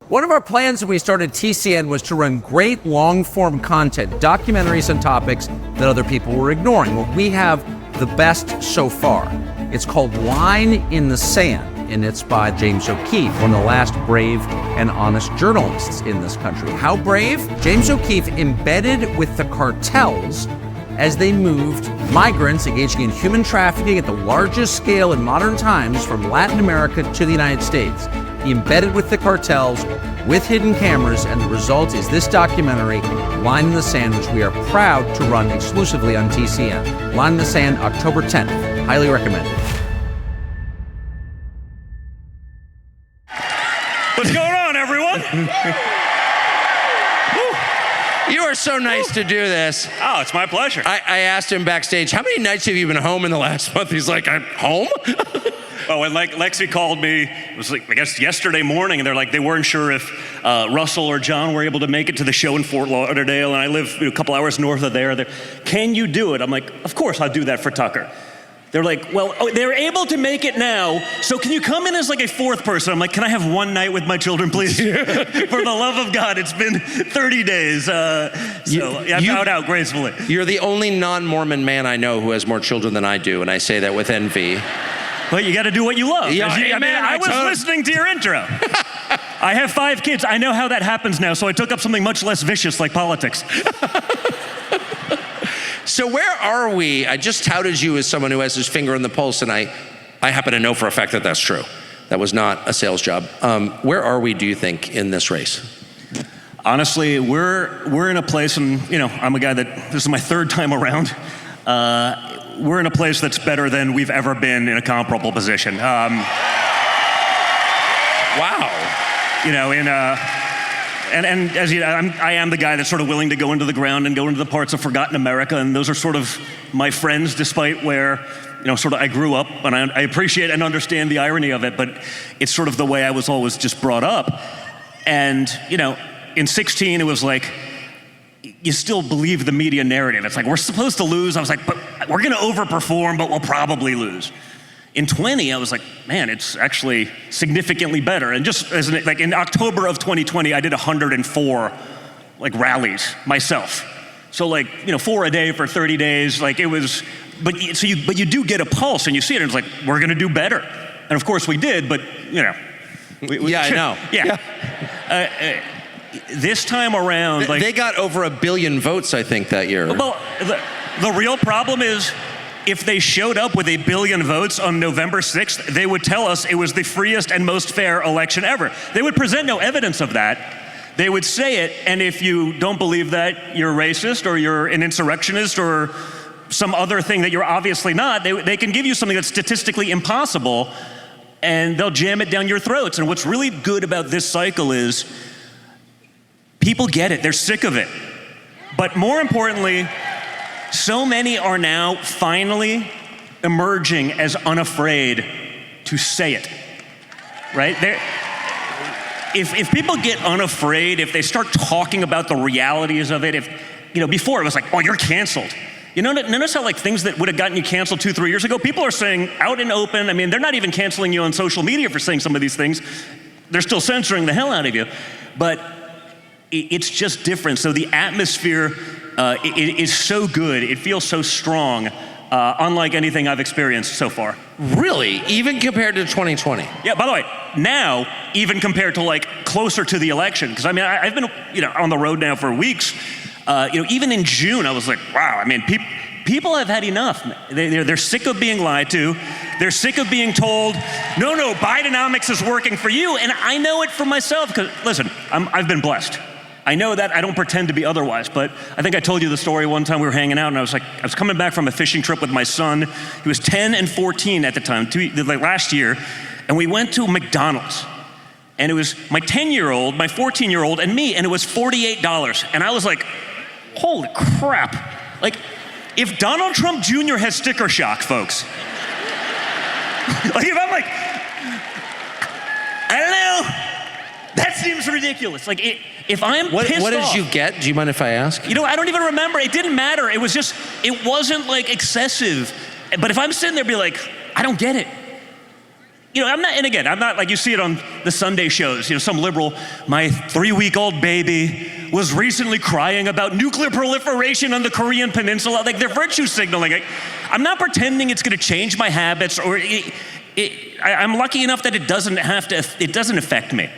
One of our plans when we started TCN was to run great long-form content, documentaries on topics that other people were ignoring. Well, we have the best so far. It's called Line in the Sand, and it's by James O'Keefe, one of the last brave and honest journalists in this country. How brave? James O'Keefe embedded with the cartels as they moved migrants engaging in human trafficking at the largest scale in modern times from Latin America to the United States. He embedded with the cartels with hidden cameras, and the result is this documentary, Line in the Sand, which we are proud to run exclusively on TCN. Line in the Sand, October 10th. Highly recommended. What's going on, everyone? You are so nice to do this. Oh, it's my pleasure. I asked him backstage, how many nights have you been home in the last month? He's like, I'm home? Oh, and Lexi called me, it was like, I guess yesterday morning, and they're like, they weren't sure if Russell or John were able to make it to the show in Fort Lauderdale, and I live a couple hours north of there. Can you do it? I'm like, of course I'll do that for Tucker. They're like, well, they're able to make it now, so can you come in as like a fourth person? I'm like, can I have one night with my children, please? For the love of God, it's been 30 days. I bowed out gracefully. You're the only non-Mormon man I know who has more children than I do, and I say that with envy. But you got to do what you love. Yeah, I was listening to your intro. I have 5 kids. I know how that happens now, so I took up something much less vicious like politics. So where are we? I just touted you as someone who has his finger on the pulse, and I happen to know for a fact that that's true. That was not a sales job. Where are we, do you think, in this race? Honestly, we're in a place, and I'm a guy that this is my 3rd time around. We're in a place that's better than we've ever been in a comparable position. Wow. And as you know, I am the guy that's sort of willing to go into the ground and go into the parts of forgotten America, and those are sort of my friends, despite where, sort of I grew up, and I appreciate and understand the irony of it, but it's sort of the way I was always just brought up. And, in 16, it was like, you still believe the media narrative. It's like, we're supposed to lose. I was like, but we're going to overperform, but we'll probably lose. In 20, I was like, man, it's actually significantly better. And just as like in October of 2020, I did 104 rallies myself. So 4 a day for 30 days. Like it was, but you do get a pulse and you see it, and it's like, we're going to do better. And of course we did, but yeah, I know. Yeah. This time around, they got over 1 billion votes, I think, that year. Well, the real problem is, if they showed up with 1 billion votes on November 6th, they would tell us it was the freest and most fair election ever. They would present no evidence of that. They would say it, and if you don't believe that, you're racist, or you're an insurrectionist, or some other thing that you're obviously not. They can give you something that's statistically impossible, and they'll jam it down your throats. And what's really good about this cycle is, people get it, they're sick of it. But more importantly, so many are now finally emerging as unafraid to say it, right? If people get unafraid, if they start talking about the realities of it, before it was like, oh, you're canceled. Notice how things that would have gotten you canceled 2-3 years ago, people are saying out and open. I mean, they're not even canceling you on social media for saying some of these things. They're still censoring the hell out of you. But it's just different. So the atmosphere is so good. It feels so strong, unlike anything I've experienced so far. Really? Even compared to 2020? Yeah, by the way, now, even compared to closer to the election, because I've been on the road now for weeks. Even in June, I was like, wow, people have had enough. They're sick of being lied to. They're sick of being told, no, Bidenomics is working for you. And I know it for myself, because listen, I've been blessed. I know that. I don't pretend to be otherwise, but I think I told you the story one time we were hanging out, and I was coming back from a fishing trip with my son. He was 10 and 14 at the time, last year, and we went to McDonald's. And it was my 10-year-old, my 14-year-old, and me, and it was $48. And I was like, holy crap. If Donald Trump Jr. has sticker shock, folks, if I'm like, I don't know, that seems ridiculous. If I'm pissed off. What did you get? Do you mind if I ask? I don't even remember. It didn't matter. It wasn't excessive. But if I'm sitting there be like, I don't get it. I'm not like you see it on the Sunday shows, some liberal, my 3-week-old baby was recently crying about nuclear proliferation on the Korean Peninsula. Like, they're virtue signaling. I'm not pretending it's going to change my habits, or I'm lucky enough that it doesn't affect me.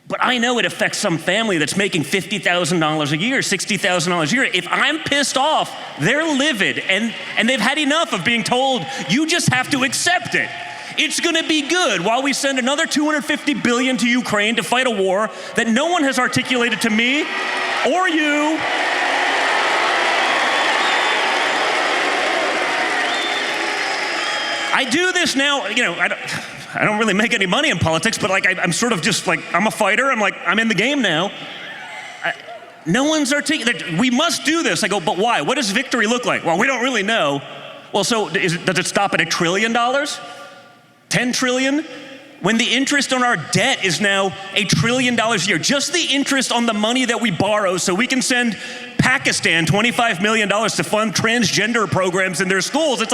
But I know it affects some family that's making $50,000 a year, $60,000 a year. If I'm pissed off, they're livid, and they've had enough of being told, you just have to accept it. It's gonna be good while we send another $250 billion to Ukraine to fight a war that no one has articulated to me or you. I do this now, I don't really make any money in politics, but I'm sort of just I'm a fighter. I'm in the game now. No one's articulated, we must do this. I go, but why? What does victory look like? Well, we don't really know. Well, so does it stop at $1 trillion? $10 trillion? When the interest on our debt is now $1 trillion a year, just the interest on the money that we borrow so we can send Pakistan $25 million to fund transgender programs in their schools. It's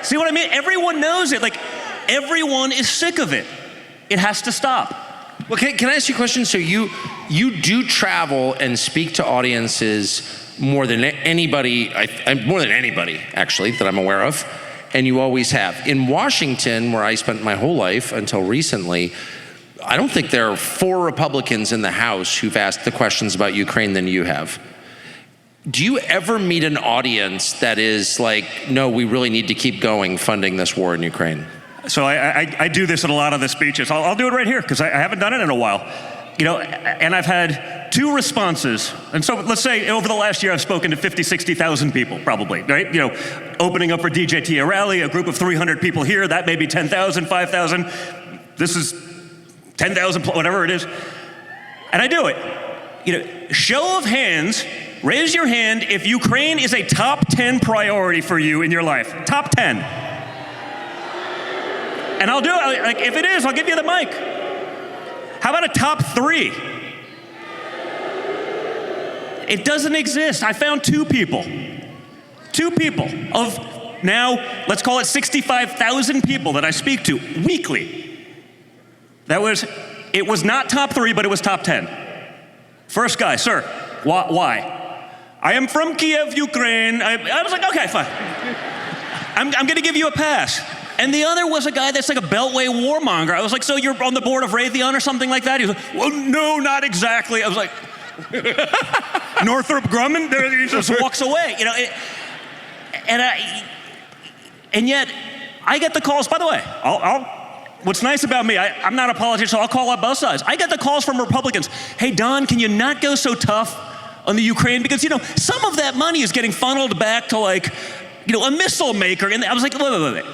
see what I mean? Everyone knows it. Everyone is sick of it. It has to stop. Well, can I ask you a question? So you do travel and speak to audiences more than anybody, more than anybody actually that I'm aware of, and you always have. In Washington, where I spent my whole life until recently, I don't think there are 4 Republicans in the House who've asked the questions about Ukraine than you have. Do you ever meet an audience that is like, no, we really need to keep going funding this war in Ukraine? So I do this in a lot of the speeches. I'll do it right here because I haven't done it in a while. And I've had 2 responses. And so let's say over the last year, I've spoken to 50, 60,000 people probably, right? Opening up for DJT a rally, a group of 300 people here, that may be 10,000, 5,000. This is 10,000, whatever it is. And I do it. Show of hands, raise your hand if Ukraine is a top 10 priority for you in your life. Top 10. And I'll do it. If it is, I'll give you the mic. How about a top 3? It doesn't exist. I found 2 people. 2 people of now, let's call it 65,000 people that I speak to weekly. It was not top 3, but it was top 10. First guy, sir, why? I am from Kiev, Ukraine. I was like, okay, fine. I'm gonna give you a pass. And the other was a guy that's like a Beltway warmonger. I was like, so you're on the board of Raytheon or something like that? He was like, well, no, not exactly. I was like, Northrop Grumman? He just walks away, and yet I get the calls. By the way, what's nice about me, I'm not a politician, so I'll call out both sides. I get the calls from Republicans. Hey, Don, can you not go so tough on the Ukraine? Because, some of that money is getting funneled back to a missile maker. And I was like, wait.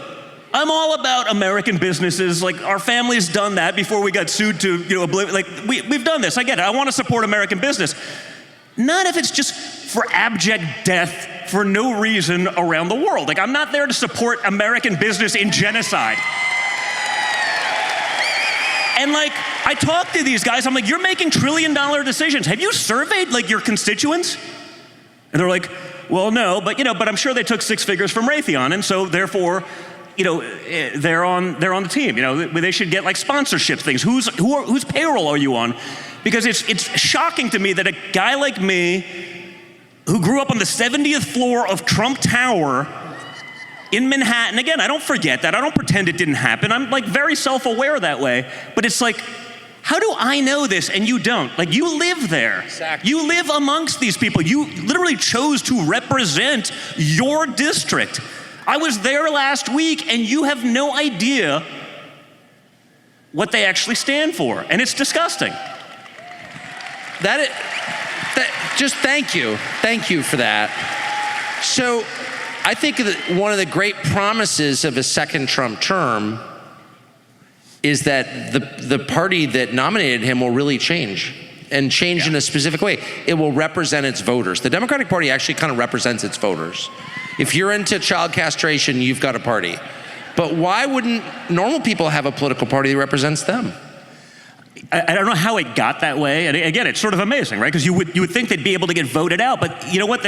I'm all about American businesses. Our family's done that before we got sued to, we've done this. I get it. I want to support American business. Not if it's just for abject death for no reason around the world. I'm not there to support American business in genocide. And I talk to these guys, I'm like, you're making trillion-dollar decisions. Have you surveyed your constituents? And they're like, well, no, but I'm sure they took 6 figures from Raytheon, and so therefore, they're on the team. They should get sponsorship things. Whose payroll are you on? Because it's shocking to me that a guy like me, who grew up on the 70th floor of Trump Tower in Manhattan, again, I don't forget that. I don't pretend it didn't happen. I'm very self-aware that way. But it's how do I know this and you don't? You live there. Exactly. You live amongst these people. You literally chose to represent your district. I was there last week, and you have no idea what they actually stand for, and it's disgusting. Just thank you for that. So, I think that one of the great promises of a second Trump term is that the party that nominated him will really change, and change in a specific way. It will represent its voters. The Democratic Party actually kind of represents its voters. If you're into child castration, you've got a party. But why wouldn't normal people have a political party that represents them? I don't know how it got that way. And again, it's sort of amazing, right? Because you would think they'd be able to get voted out. But you know what?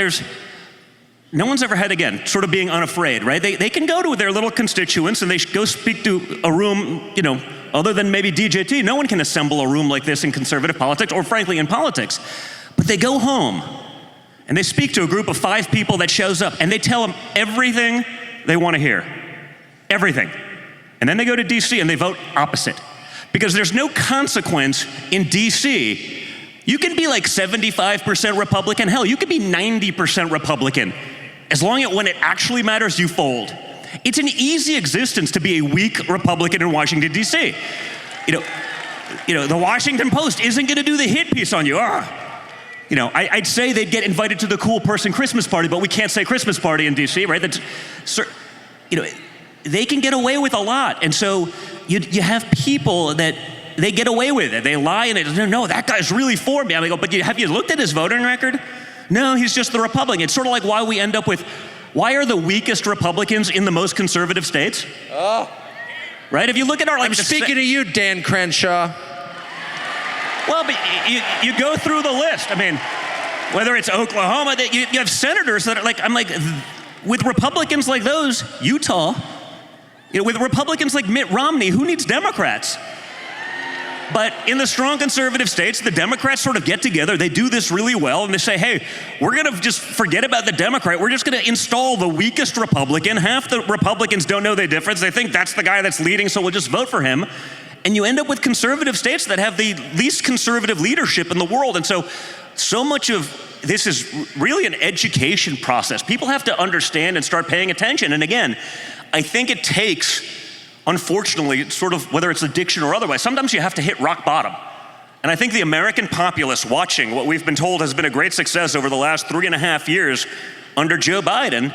no one's ever had, again, sort of being unafraid, right? They can go to their little constituents and they go speak to a room, other than maybe DJT. No one can assemble a room like this in conservative politics, or frankly in politics. But they go home and they speak to a group of 5 people that shows up and they tell them everything they want to hear. Everything. And then they go to DC and they vote opposite. Because there's no consequence in DC. You can be like 75% Republican. Hell, you could be 90% Republican. As long as when it actually matters, you fold. It's an easy existence to be a weak Republican in Washington, D.C. The Washington Post isn't going to do the hit piece on you. I'd say they'd get invited to the cool person Christmas party, but we can't say Christmas party in D.C., right? They can get away with a lot. And so you have people that they get away with it. They lie and they no, that guy's really for me. I go, but have you looked at his voting record? No, he's just the Republican. It's sort of like why we end up with, why are the weakest Republicans in the most conservative states? Oh. Right? If you look at our, I'm speaking to you, Dan Crenshaw. Well, but you go through the list. I mean, whether it's Oklahoma, you have senators that are with Republicans like those, Utah, with Republicans like Mitt Romney, who needs Democrats? But in the strong conservative states, the Democrats sort of get together, they do this really well, and they say, hey, we're gonna just forget about the Democrat, we're just gonna install the weakest Republican. Half the Republicans don't know the difference. They think that's the guy that's leading, so we'll just vote for him. And you end up with conservative states that have the least conservative leadership in the world. And so much of this is really an education process. People have to understand and start paying attention. And again, I think it takes, unfortunately, sort of, whether it's addiction or otherwise, sometimes you have to hit rock bottom. And I think the American populace watching what we've been told has been a great success over the last 3.5 years under Joe Biden,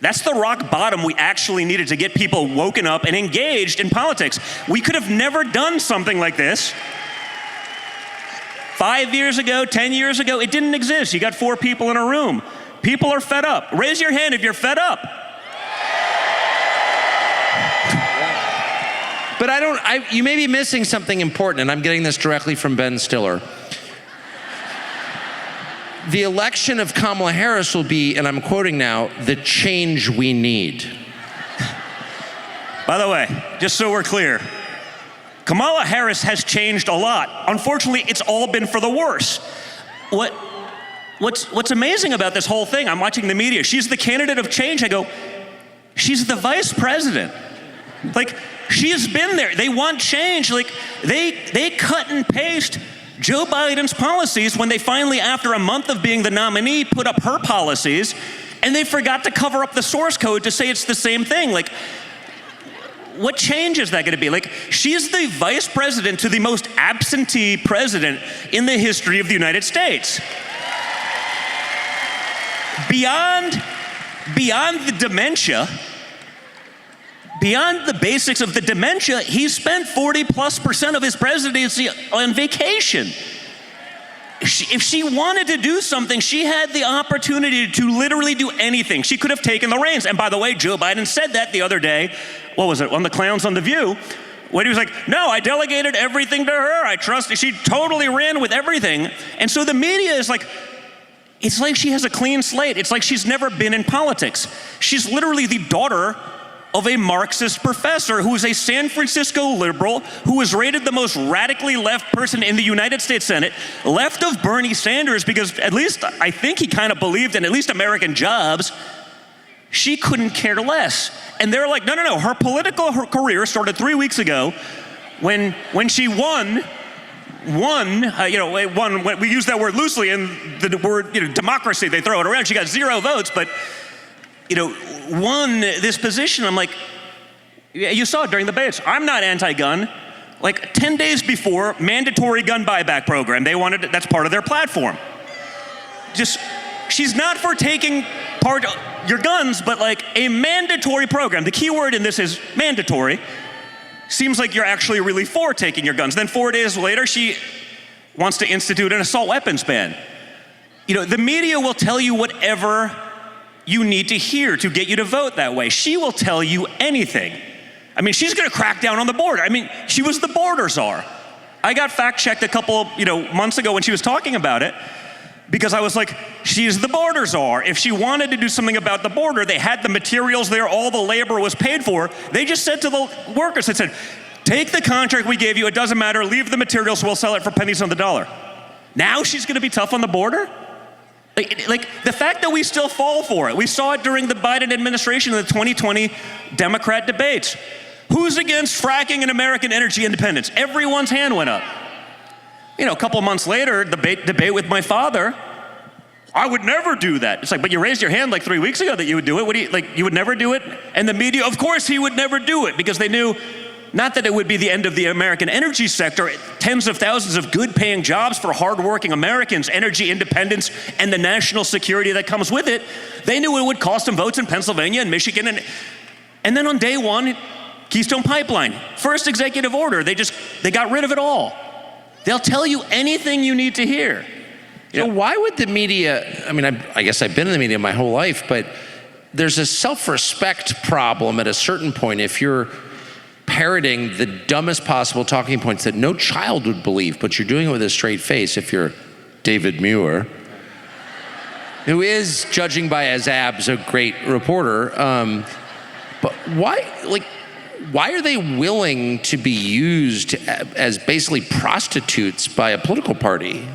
that's the rock bottom we actually needed to get people woken up and engaged in politics. We could have never done something like this 5 years ago, 10 years ago. It didn't exist. You got 4 people in a room. People are fed up. Raise your hand if you're fed up. But you may be missing something important, and I'm getting this directly from Ben Stiller. The election of Kamala Harris will be, and I'm quoting now, the change we need. By the way, just so we're clear, Kamala Harris has changed a lot. Unfortunately, it's all been for the worse. What's amazing about this whole thing, I'm watching the media, she's the candidate of change. I go, she's the vice president. She has been there. They want change. They cut and paste Joe Biden's policies when they finally, after a month of being the nominee, put up her policies, and they forgot to cover up the source code to say it's the same thing. What change is that going to be? She's the vice president to the most absentee president in the history of the United States. Beyond the dementia, beyond the basics of the dementia, he spent 40+% of his presidency on vacation. If she wanted to do something, she had the opportunity to literally do anything. She could have taken the reins. And by the way, Joe Biden said that the other day, what was it, on the Clowns on the View, when he was like, no, I delegated everything to her. I trust her. She totally ran with everything. And so the media is it's like she has a clean slate. It's like she's never been in politics. She's literally the daughter of a Marxist professor who is a San Francisco liberal who was rated the most radically left person in the United States Senate, left of Bernie Sanders, because at least I think he kind of believed in at least American jobs. She couldn't care less. And they're like, no. Her political career started 3 weeks ago when she won, we use that word loosely, and the word, democracy, they throw it around. She got 0 votes, but won this position. I'm like, yeah, you saw it during the debates. I'm not anti-gun. 10 days before, mandatory gun buyback program. They wanted, that's part of their platform. She's not for taking part your guns, but a mandatory program. The key word in this is mandatory. Seems like you're actually really for taking your guns. Then 4 days later, she wants to institute an assault weapons ban. The media will tell you whatever you need to hear to get you to vote that way. She will tell you anything. She's gonna crack down on the border. She was the border czar. I got fact-checked a couple, months ago when she was talking about it. because I was like, she's the border czar. If she wanted to do something about the border, they had the materials there, all the labor was paid for. They just said to the workers, they said, take the contract we gave you, it doesn't matter, leave the materials, we'll sell it for pennies on the dollar. Now she's gonna be tough on the border? Like the fact that we still fall for it. We saw it during the Biden administration in the 2020 Democrat debates. Who's against fracking and American energy independence? Everyone's hand went up. A couple of months later, debate with my father, I would never do that. It's like, but you raised your hand like 3 weeks ago that you would do it. You would never do it? And the media, of course he would never do it, because they knew not that it would be the end of the American energy sector, tens of thousands of good paying jobs for hardworking Americans, energy independence, and the national security that comes with it. They knew it would cost them votes in Pennsylvania and Michigan. And then on day one, Keystone Pipeline, first executive order, they got rid of it all. They'll tell you anything you need to hear. So why would the media, I guess I've been in the media my whole life, but there's a self-respect problem at a certain point if you're parroting the dumbest possible talking points that no child would believe, but you're doing it with a straight face. If you're David Muir, who is, judging by his abs, a great reporter, but why are they willing to be used as basically prostitutes by a political party?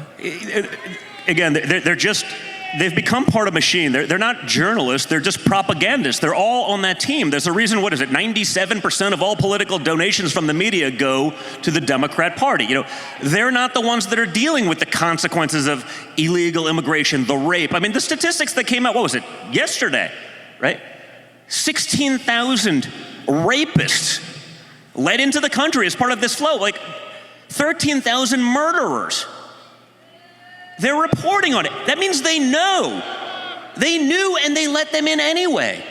Again, they've become part of a machine. They're not journalists, they're just propagandists. They're all on that team. There's a reason, 97% of all political donations from the media go to the Democrat Party. They're not the ones that are dealing with the consequences of illegal immigration, the rape. The statistics that came out, yesterday, right? 16,000 rapists led into the country as part of this flow, 13,000 murderers. They're reporting on it. That means they know. They knew and they let them in anyway.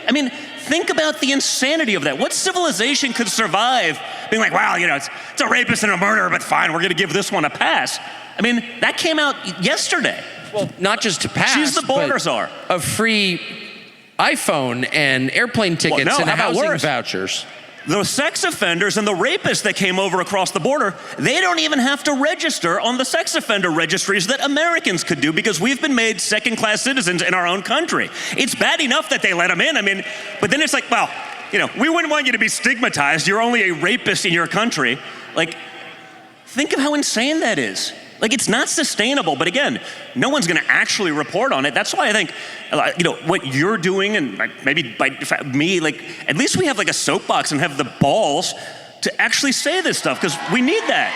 Think about the insanity of that. What civilization could survive being like, wow, it's a rapist and a murderer, but fine, we're gonna give this one a pass. That came out yesterday. Well, not just to pass, she's the border czar. A free iPhone and airplane tickets and housing vouchers. The sex offenders and the rapists that came over across the border, they don't even have to register on the sex offender registries that Americans could do, because we've been made second-class citizens in our own country. It's bad enough that they let them in. But then it's like, well, we wouldn't want you to be stigmatized. You're only a rapist in your country. Think of how insane that is. It's not sustainable, but again, no one's gonna actually report on it. That's why I think, what you're doing, and maybe by me, at least we have a soapbox and have the balls to actually say this stuff, because we need that.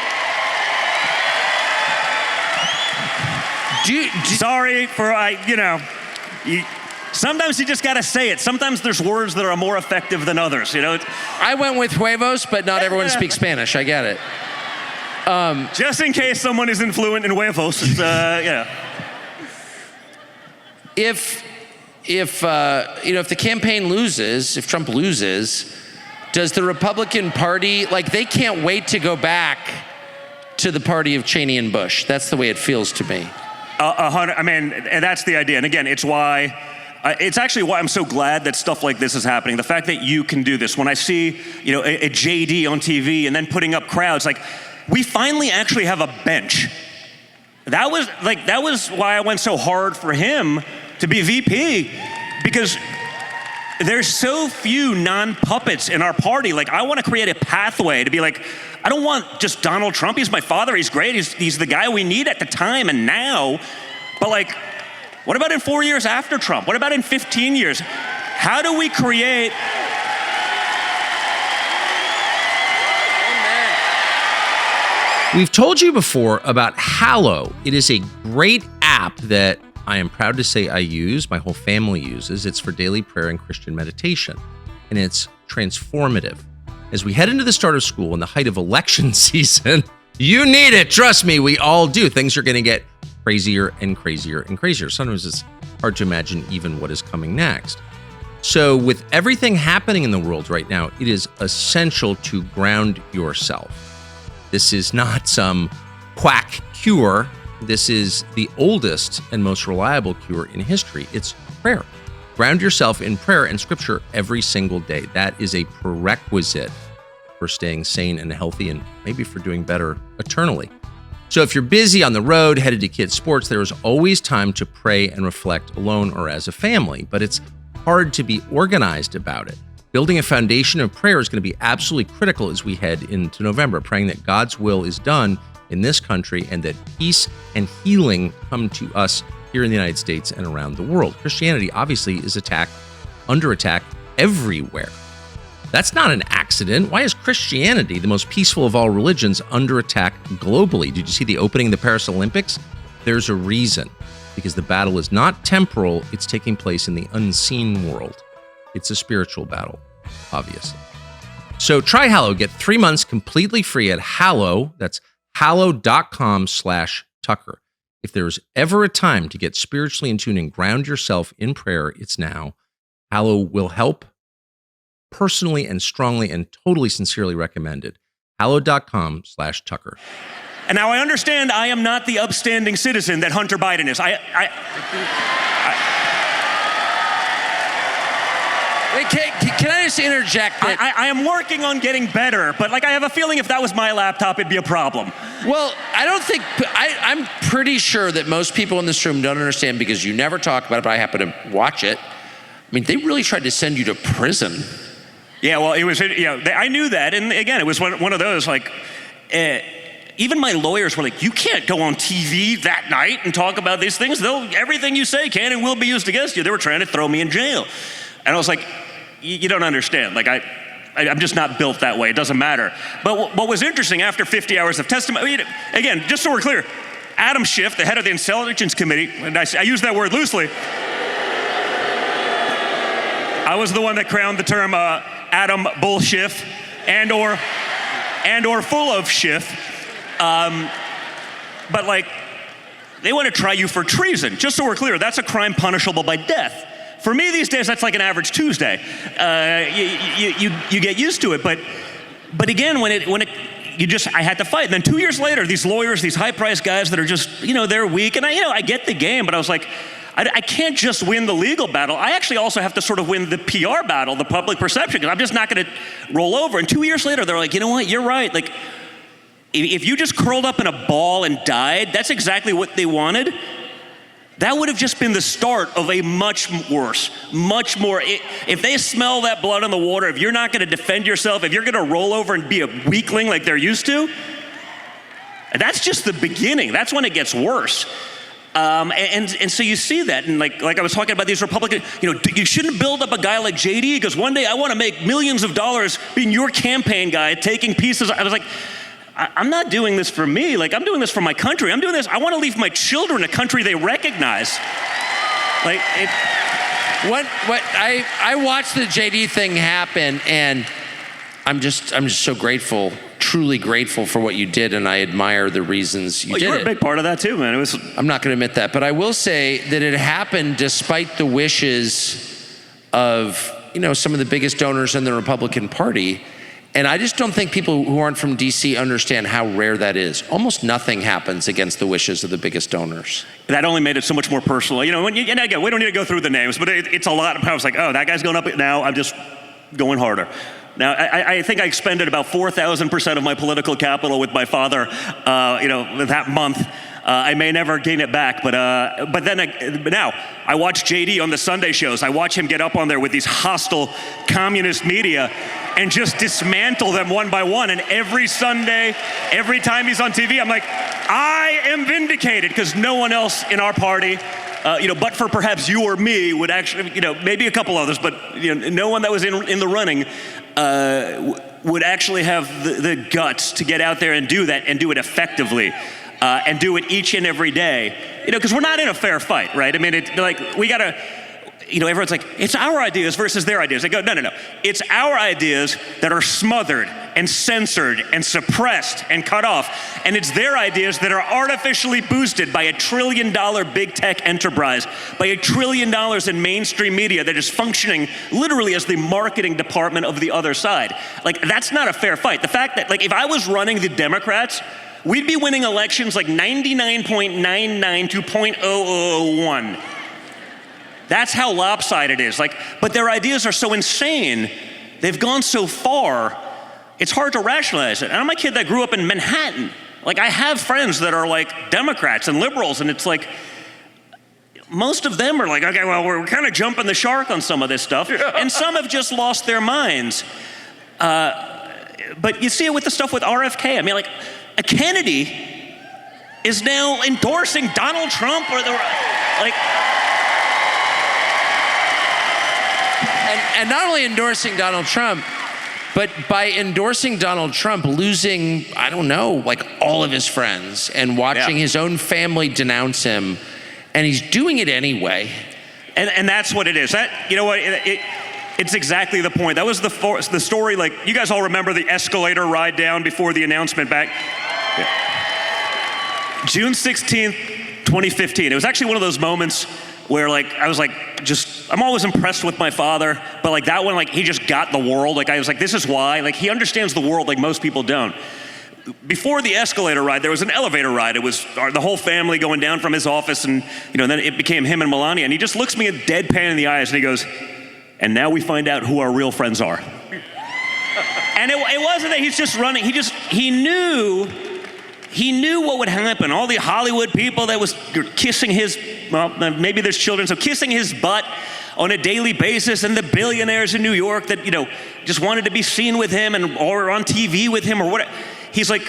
Sorry for, sometimes you just gotta say it. Sometimes there's words that are more effective than others, I went with huevos, but not everyone speaks Spanish, I get it. Just in case someone isn't fluent in huevos, If the campaign loses, if Trump loses, does the Republican Party, they can't wait to go back to the party of Cheney and Bush? That's the way it feels to me. And that's the idea. And again, it's actually why I'm so glad that stuff like this is happening. The fact that you can do this. When I see, a JD on TV and then putting up crowds, we finally actually have a bench. That was why I went so hard for him to be VP, because there's so few non-puppets in our party. I want to create a pathway to be I don't want just Donald Trump. He's my father. He's great. He's the guy we need at the time and now. But what about in 4 years after Trump? What about in 15 years? How do we create... We've told you before about Hallow. It is a great app that I am proud to say I use, my whole family uses. It's for daily prayer and Christian meditation, and it's transformative. As we head into the start of school and the height of election season, you need it. Trust me, we all do. Things are going to get crazier and crazier and crazier. Sometimes it's hard to imagine even what is coming next. So with everything happening in the world right now, it is essential to ground yourself. This is not some quack cure. This is the oldest and most reliable cure in history. It's prayer. Ground yourself in prayer and scripture every single day. That is a prerequisite for staying sane and healthy, and maybe for doing better eternally. So if you're busy on the road, headed to kids' sports, there is always time to pray and reflect alone or as a family, but it's hard to be organized about it. Building a foundation of prayer is going to be absolutely critical as we head into November, praying that God's will is done in this country and that peace and healing come to us here in the United States and around the world. Christianity obviously is under attack everywhere. That's not an accident. Why is Christianity, the most peaceful of all religions, under attack globally? Did you see the opening of the Paris Olympics? There's a reason, because the battle is not temporal, it's taking place in the unseen world. It's a spiritual battle, obviously. So try Hallow. Get 3 months completely free at Hallow. That's hallow.com/Tucker. If there's ever a time to get spiritually in tune and ground yourself in prayer, it's now. Hallow will help personally and strongly and totally sincerely recommended. Hallow.com/Tucker. And now I understand I am not the upstanding citizen that Hunter Biden is. Wait, can I just interject that? I am working on getting better, but I have a feeling if that was my laptop, it'd be a problem. Well, I'm pretty sure that most people in this room don't understand because you never talk about it, but I happen to watch it. I mean, they really tried to send you to prison. Yeah, well, it was, I knew that. And again, it was one of those, even my lawyers were like, you can't go on TV that night and talk about these things. Everything you say can and will be used against you. They were trying to throw me in jail. And I was like, you don't understand. I'm just not built that way. It doesn't matter. But what was interesting after 50 hours of testimony, again, just so we're clear, Adam Schiff, the head of the Intelligence Committee, and I use that word loosely, I was the one that crowned the term Adam Bullshiff and or full of Schiff. But they want to try you for treason. Just so we're clear, that's a crime punishable by death. For me these days, that's like an average Tuesday. You get used to it, but again, I had to fight. And then 2 years later, these lawyers, these high-priced guys that are just, they're weak. And I get the game, but I was like, I can't just win the legal battle. I actually also have to sort of win the PR battle, the public perception, because I'm just not going to roll over. And 2 years later, they're like, you know what? You're right. If you just curled up in a ball and died, that's exactly what they wanted. That would have just been the start of a much worse, much more. If they smell that blood in the water, if you're not going to defend yourself, if you're going to roll over and be a weakling like they're used to, that's just the beginning. That's when it gets worse. And so you see that, and like I was talking about these Republicans, you shouldn't build up a guy like JD because one day I want to make millions of dollars being your campaign guy, taking pieces. I was like, I'm not doing this for me. I'm doing this for my country. I'm doing this. I want to leave my children a country they recognize. I watched the JD thing happen, and I'm just so grateful, truly grateful for what you did, and I admire the reasons you did it. You were a big part of that too, man. I'm not going to admit that, but I will say that it happened despite the wishes of some of the biggest donors in the Republican Party. And I just don't think people who aren't from DC understand how rare that is. Almost nothing happens against the wishes of the biggest donors. That only made it so much more personal. And again, we don't need to go through the names, but it's a lot. I was like, oh, that guy's going up now. I'm just going harder. Now, I think I expended about 4,000% of my political capital with my father, that month. I may never gain it back, but now I watch JD on the Sunday shows. I watch him get up on there with these hostile communist media and just dismantle them one by one. And every Sunday, every time he's on TV, I'm like, I am vindicated, because no one else in our party, but for perhaps you or me, would actually, maybe a couple others, but no one that was in the running would actually have the guts to get out there and do that and do it effectively. And do it each and every day, because we're not in a fair fight, right? I mean, we gotta, everyone's like, it's our ideas versus their ideas. I go, no. It's our ideas that are smothered and censored and suppressed and cut off. And it's their ideas that are artificially boosted by $1 trillion big tech enterprise, by $1 trillion in mainstream media that is functioning literally as the marketing department of the other side. That's not a fair fight. The fact that, if I was running the Democrats, we'd be winning elections 99.99 to 0.0001. That's how lopsided it is. But their ideas are so insane. They've gone so far, it's hard to rationalize it. And I'm a kid that grew up in Manhattan. Like, I have friends that are like Democrats and liberals, and it's like, most of them are like, okay, well, we're kind of jumping the shark on some of this stuff, and some have just lost their minds. But you see it with the stuff with RFK. I mean, like, a Kennedy is now endorsing Donald Trump, or and not only endorsing Donald Trump, but by endorsing Donald Trump, losing, I don't know, like all of his friends, and watching his own family denounce him, and he's doing it anyway. And that's what it is. That, you know what, it's exactly the point. That was the story, like, you guys all remember the escalator ride down before the announcement back? Yeah. June 16th, 2015. It was actually one of those moments where, like, I was like, I'm always impressed with my father, but like that one, like, he just got the world. Like, I was like, this is why. Like, he understands the world like most people don't. Before the escalator ride, there was an elevator ride. It was the whole family going down from his office, and then it became him and Melania, and he just looks me deadpan in the eyes, and he goes, and now we find out who our real friends are. And it wasn't that he's just running. He knew what would happen. All the Hollywood people that was kissing his, well, maybe there's children, so kissing his butt on a daily basis, and the billionaires in New York that, just wanted to be seen with him or on TV with him or whatever. He's like,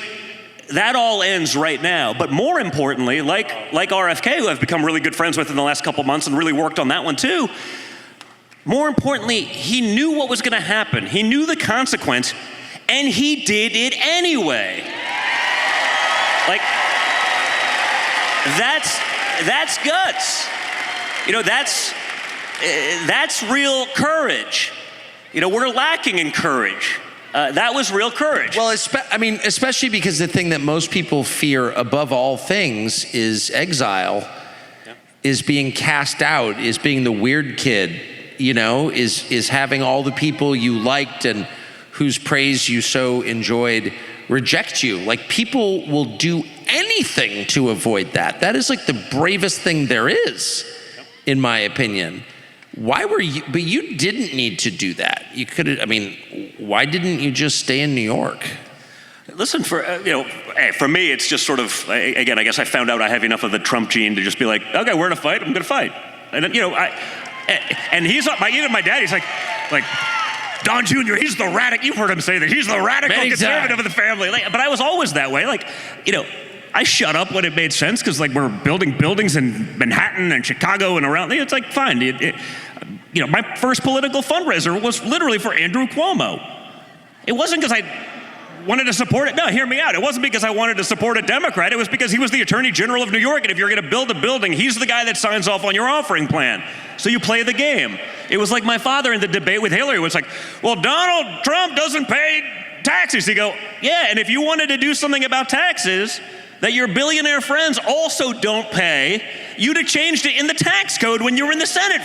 that all ends right now. But more importantly, like RFK, who I've become really good friends with in the last couple months and really worked on that one too, more importantly, he knew what was gonna happen. He knew the consequence, and he did it anyway. Like, that's guts. That's real courage. We're lacking in courage. That was real courage. Well, especially because the thing that most people fear above all things is exile, is being cast out, is being the weird kid, is having all the people you liked and whose praise you so enjoyed reject you. Like, people will do anything to avoid that. That is like the bravest thing there is, in my opinion. But you didn't need to do that. You could have, why didn't you just stay in New York? Listen, for me, it's just sort of, again, I guess I found out I have enough of the Trump gene to just be like, okay, we're in a fight, I'm gonna fight. And and he's not, even my dad, he's like, Don Jr., he's the radical, you've heard him say that, he's the radical conservative of the family. But I was always that way. I shut up when it made sense, because we're building buildings in Manhattan and Chicago and around. It's like, fine. My first political fundraiser was literally for Andrew Cuomo. It wasn't because I wanted to support it. No, hear me out. It wasn't because I wanted to support a Democrat. It was because he was the Attorney General of New York, and if you're going to build a building, he's the guy that signs off on your offering plan. So you play the game. It was like my father in the debate with Hillary was like, well, Donald Trump doesn't pay taxes. He'd go, yeah, and if you wanted to do something about taxes that your billionaire friends also don't pay, you'd have changed it in the tax code when you were in the Senate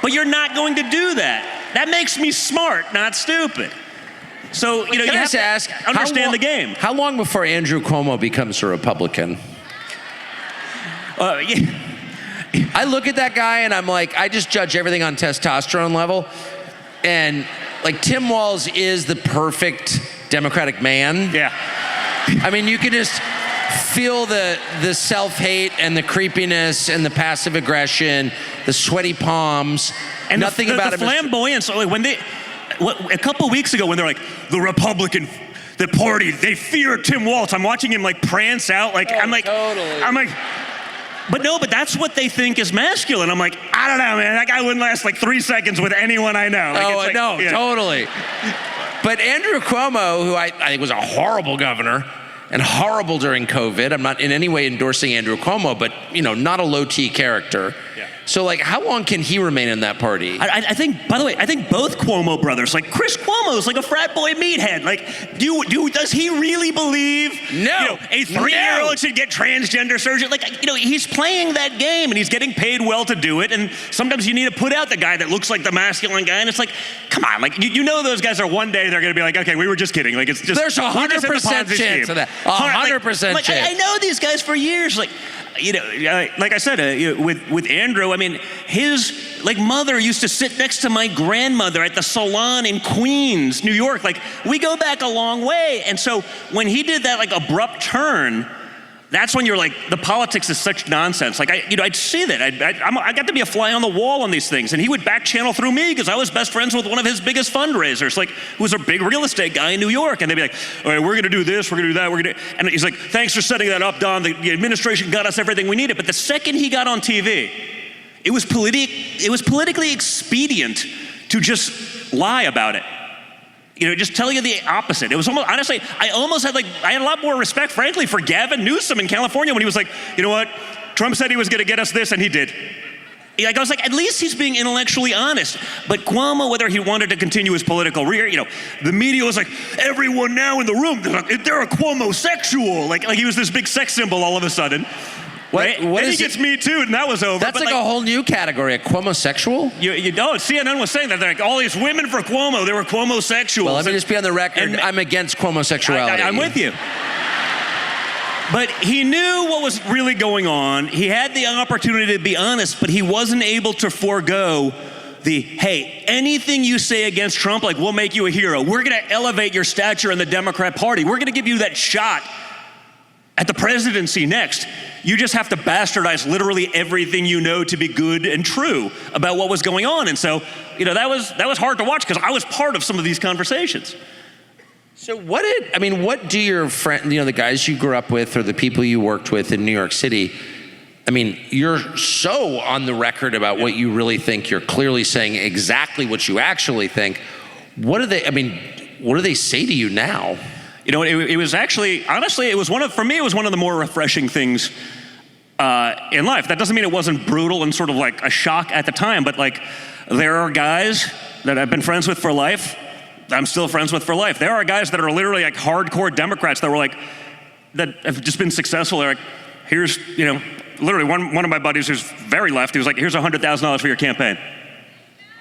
but you're not going to do that. That makes me smart, not stupid. So, you have to ask, understand the game. How long before Andrew Cuomo becomes a Republican? I look at that guy and I'm like, I just judge everything on testosterone level. And Tim Walz is the perfect Democratic man. Yeah. You can just feel the self-hate and the creepiness and the passive aggression, the sweaty palms, and nothing about the flamboyance. When a couple weeks ago, when they're like, the party, they fear Tim Walz. I'm watching him prance out. Totally. But that's what they think is masculine. I'm like, I don't know, man. That guy wouldn't last 3 seconds with anyone I know. Totally. But Andrew Cuomo, who I think was a horrible governor and horrible during COVID. I'm not in any way endorsing Andrew Cuomo, but not a low-T character. Yeah. So how long can he remain in that party? I think, by the way, both Cuomo brothers, Chris Cuomo's a frat boy meathead. Does he really believe a 3-year-old should get transgender surgery? He's playing that game and he's getting paid well to do it. And sometimes you need to put out the guy that looks like the masculine guy. And it's come on, those guys are one day they're going to be like, okay, we were just kidding. It's just there's 100% chance of that. 100% chance. I know these guys for years. Like I said, with Andrew, his like mother used to sit next to my grandmother at the salon in Queens, New York. Like, we go back a long way. And so when he did that like abrupt turn, that's when you're like, the politics is such nonsense. Like, I'd see that. I got to be a fly on the wall on these things. And he would back channel through me because I was best friends with one of his biggest fundraisers, like, who was a big real estate guy in New York. And they'd be like, all right, we're going to do this, we're going to do that, and he's like, thanks for setting that up, Don. The administration got us everything we needed. But the second he got on TV, it was politically expedient to just lie about it. Just telling you the opposite. It was almost, honestly, I had a lot more respect, frankly, for Gavin Newsom in California when he was like, you know what? Trump said he was going to get us this, and he did. Like, I was like, at least he's being intellectually honest. But Cuomo, whether he wanted to continue his political career, the media was like, everyone now in the room, they're a Cuomo-sexual. Like he was this big sex symbol all of a sudden. What he gets Me Too, and that was over. That's like a whole new category, a Cuomo-sexual? You know, CNN was saying that. They're like, all these women for Cuomo, they were Cuomo-sexuals. Well, let me just be on the record. I'm against Cuomo-sexuality. I'm with you. But he knew what was really going on. He had the opportunity to be honest, but he wasn't able to forego hey, anything you say against Trump, like, we'll make you a hero. We're going to elevate your stature in the Democrat Party. We're going to give you that shot at the presidency next. You just have to bastardize literally everything you know to be good and true about what was going on. And so, that was hard to watch because I was part of some of these conversations. So what do your friends, the guys you grew up with or the people you worked with in New York City, you're so on the record about what you really think. You're clearly saying exactly what you actually think. What do they say to you now? It was actually, honestly, for me, it was one of the more refreshing things in life. That doesn't mean it wasn't brutal and sort of like a shock at the time, but like, there are guys that I've been friends with for life, I'm still friends with for life. There are guys that are literally like hardcore Democrats that were like, that have just been successful. They're like, here's, literally one of my buddies who's very left, he was like, here's $100,000 for your campaign.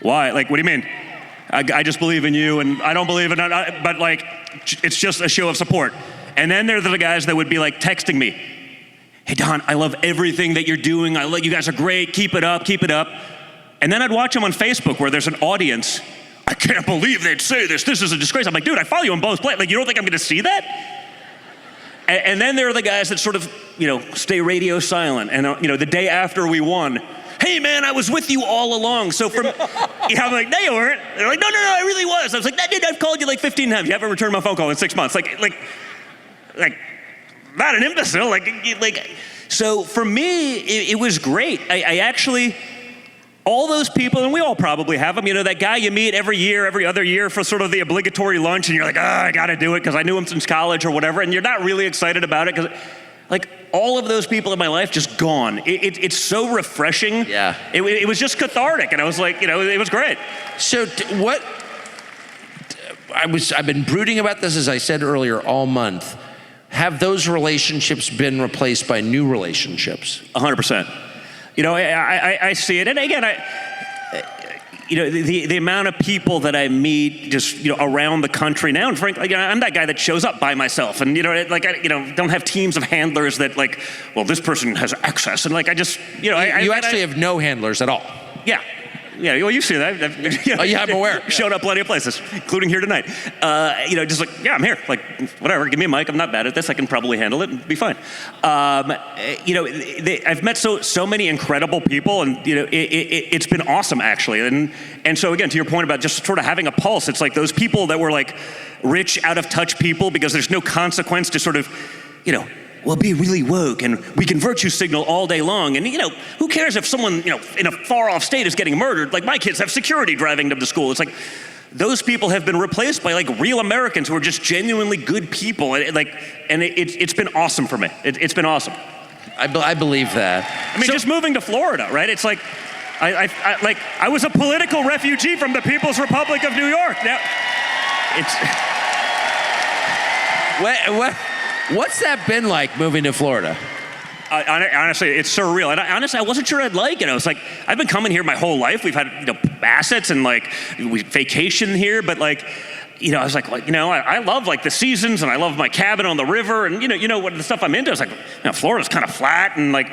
Why? Like, what do you mean? I just believe in you, and I don't believe in it, but like, it's just a show of support. And then there are the guys that would be like texting me, hey Don, I love everything that you're doing. You guys are great, keep it up, keep it up. And then I'd watch them on Facebook where there's an audience. I can't believe they'd say this is a disgrace. I'm like, dude, I follow you on both places. Like, you don't think I'm gonna see that? And then there are the guys that sort of, stay radio silent. And the day after we won, hey man, I was with you all along. So I'm like, no, you weren't. They're like, no, I really was. I was like, dude, I've called you like 15 times. You haven't returned my phone call in 6 months. Like, not an imbecile. So for me, it was great. I actually, all those people, and we all probably have them, that guy you meet every other year for sort of the obligatory lunch, and you're like, I gotta do it because I knew him since college or whatever, and you're not really excited about it because, like, all of those people in my life just gone. It's so refreshing. Yeah. It was just cathartic, and I was like, it was great. So I've been brooding about this, as I said earlier, all month. Have those relationships been replaced by new relationships? 100%. I see it, and again, the amount of people that I meet just, around the country now, and frankly, I'm that guy that shows up by myself, and, don't have teams of handlers that like, well, this person has access, and like, I just, You actually have no handlers at all. Yeah. Yeah, well, you see that. I'm aware. Showed up plenty of places, including here tonight. Just like, yeah, I'm here. Like, whatever, give me a mic. I'm not bad at this. I can probably handle it and be fine. I've met so many incredible people, and it's been awesome, actually. And so again, to your point about just sort of having a pulse, it's like those people that were like rich, out of touch people because there's no consequence to sort of, we'll be really woke and we can virtue signal all day long. And, who cares if someone, in a far off state is getting murdered? Like, my kids have security driving them to school. It's like, those people have been replaced by like real Americans who are just genuinely good people. It's been awesome for me. It's been awesome. I believe that. I mean, just moving to Florida, right? It's like, I was a political refugee from the People's Republic of New York. Now, What's that been like moving to Florida? Honestly, it's surreal. And I wasn't sure I'd like it. I was like, I've been coming here my whole life. We've had assets and like we vacation here, but like, I was like, I love like the seasons and I love my cabin on the river and what the stuff I'm into. I was like, Florida's kind of flat and like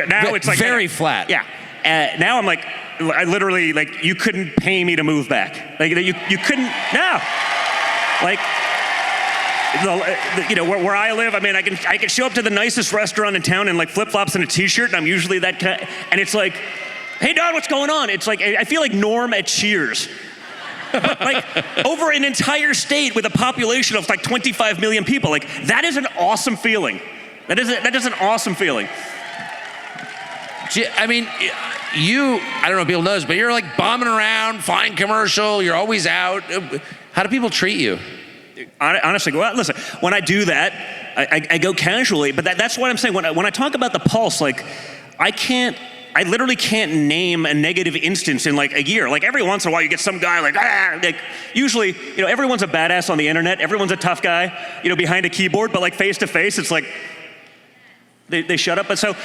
now it's like very flat. Yeah. Now I'm like, I literally, like, you couldn't pay me to move back. Like, you couldn't, no. Like, you know, where I live, I mean, I can show up to the nicest restaurant in town in like flip-flops and a t-shirt, and I'm usually that kind, and it's like, hey, Don, what's going on? It's like, I feel like Norm at Cheers. Like, over an entire state with a population of like 25 million people, like, that is an awesome feeling. That is an awesome feeling. I mean, I don't know if people know this, but you're like bombing around, flying commercial, you're always out. How do people treat you? Honestly, well, listen, when I do that, I go casually, but that's what I'm saying. When I talk about the pulse, like, I literally can't name a negative instance in like a year. Like, every once in a while you get some guy like usually, you know, everyone's a badass on the internet, everyone's a tough guy, you know, behind a keyboard, but like face to face, it's like, they shut up. And so,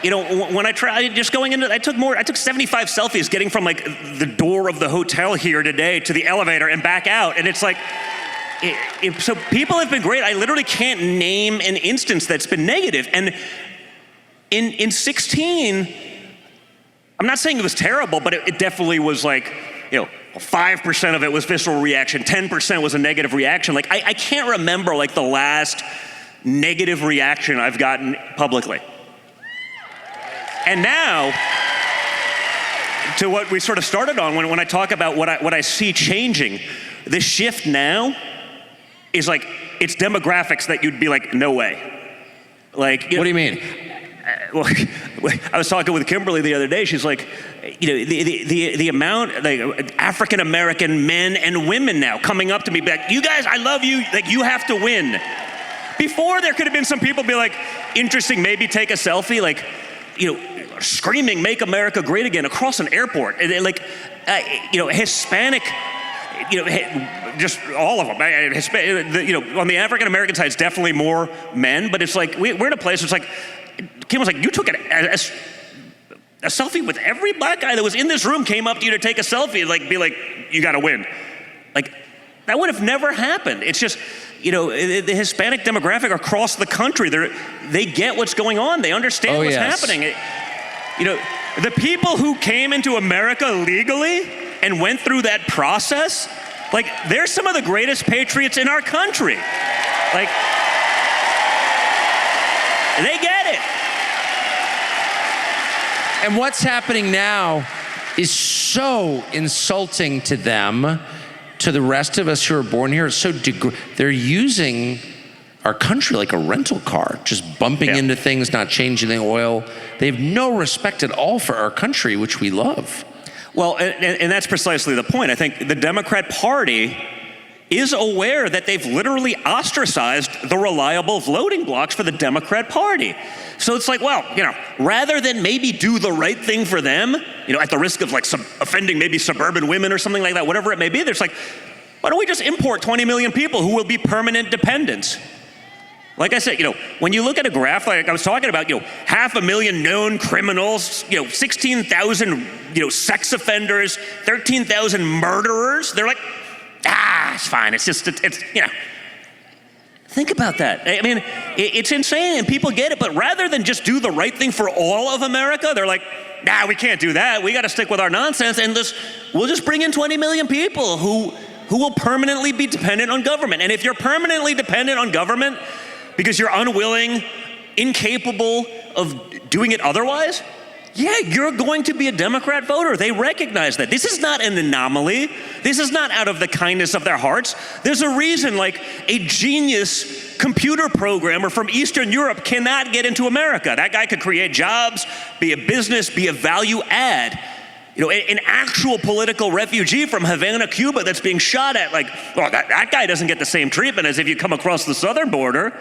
you know, when I took 75 selfies getting from like the door of the hotel here today to the elevator and back out, and it's like, so people have been great. I literally can't name an instance that's been negative. And in 16, I'm not saying it was terrible, but it definitely was like, you know, 5% of it was visceral reaction, 10% was a negative reaction. Like, I can't remember like the last negative reaction I've gotten publicly. And now, to what we sort of started on, when I talk about what I see changing, the shift now is like, it's demographics that you'd be like, no way. Like, what do you mean? Well, I was talking with Kimberly the other day. She's like, you know, the amount, like, African American men and women now coming up to me, like, you guys, I love you. Like, you have to win. Before, there could have been some people be like, interesting, maybe take a selfie, like, you know, screaming, "Make America Great Again" across an airport, and like, you know, Hispanic. You know, just all of them. You know, on the African American side, it's definitely more men, but it's like, we're in a place where it's like, Kim was like, you took a selfie with every black guy that was in this room, came up to you to take a selfie and like, be like, you gotta win. Like, that would have never happened. It's just, you know, the Hispanic demographic across the country, they get what's going on. They understand what's happening. You know, the people who came into America legally and went through that process, like, they're some of the greatest patriots in our country. Like, they get it. And what's happening now is so insulting to them, to the rest of us who are born here. It's so they're using our country like a rental car, just bumping into things, not changing the oil. They have no respect at all for our country, which we love. Well, and that's precisely the point. I think the Democrat Party is aware that they've literally ostracized the reliable voting blocks for the Democrat Party. So it's like, well, you know, rather than maybe do the right thing for them, you know, at the risk of like offending maybe suburban women or something like that, whatever it may be, there's like, why don't we just import 20 million people who will be permanent dependents? Like I said, you know, when you look at a graph like I was talking about, you know, 500,000 known criminals, you know, 16,000, you know, sex offenders, 13,000 murderers, they're like, it's fine. It's just, it's, you know. Think about that. I mean, it's insane and people get it, but rather than just do the right thing for all of America, they're like, nah, we can't do that. We got to stick with our nonsense and we'll just bring in 20 million people who will permanently be dependent on government. And if you're permanently dependent on government because you're unwilling, incapable of doing it otherwise, yeah, you're going to be a Democrat voter. They recognize that. This is not an anomaly. This is not out of the kindness of their hearts. There's a reason, like, a genius computer programmer from Eastern Europe cannot get into America. That guy could create jobs, be a business, be a value add. You know, an actual political refugee from Havana, Cuba that's being shot at, like, well, that guy doesn't get the same treatment as if you come across the southern border.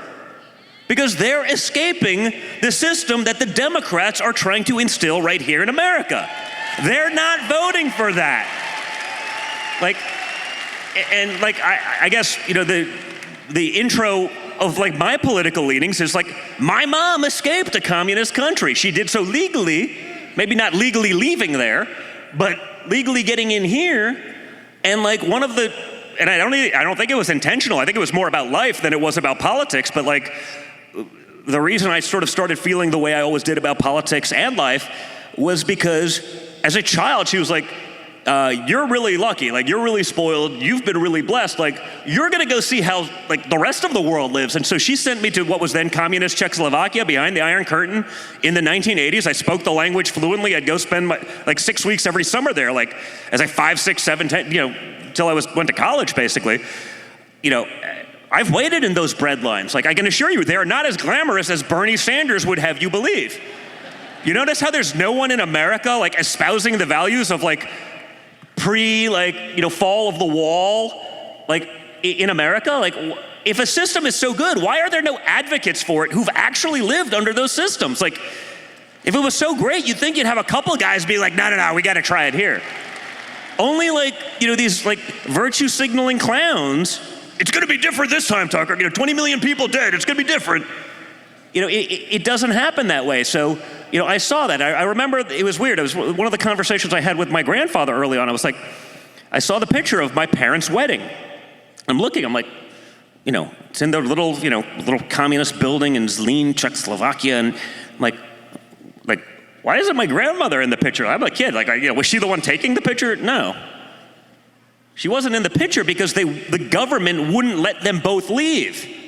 Because they're escaping the system that the Democrats are trying to instill right here in America. They're not voting for that. Like, and like, I guess, you know, the intro of like my political leanings is like, my mom escaped a communist country. She did so legally, maybe not legally leaving there, but legally getting in here. And like one of the, and I don't think it was intentional. I think it was more about life than it was about politics, but like, the reason I sort of started feeling the way I always did about politics and life was because as a child, she was like, you're really lucky, like you're really spoiled, you've been really blessed, like you're gonna go see how like the rest of the world lives. And so she sent me to what was then communist Czechoslovakia behind the Iron Curtain in the 1980s. I spoke the language fluently. I'd go spend like 6 weeks every summer there, like as a 5, 6, 7, 10, till I went to college basically. I've waited in those bread lines. Like I can assure you, they are not as glamorous as Bernie Sanders would have you believe. You notice how there's no one in America like espousing the values of like fall of the wall, like in America? Like if a system is so good, why are there no advocates for it who've actually lived under those systems? Like if it was so great, you'd think you'd have a couple guys be like, no, we gotta try it here. Only these like virtue signaling clowns, it's gonna be different this time, Tucker. 20 million people dead, it's gonna be different. It doesn't happen that way. So, I saw that. I remember it was weird. It was one of the conversations I had with my grandfather early on. I was like, I saw the picture of my parents' wedding. I'm looking, I'm like, it's in their little communist building in Zlín, Czechoslovakia. And I'm like, why isn't my grandmother in the picture? I'm a kid. Was she the one taking the picture? No. She wasn't in the picture because the government wouldn't let them both leave.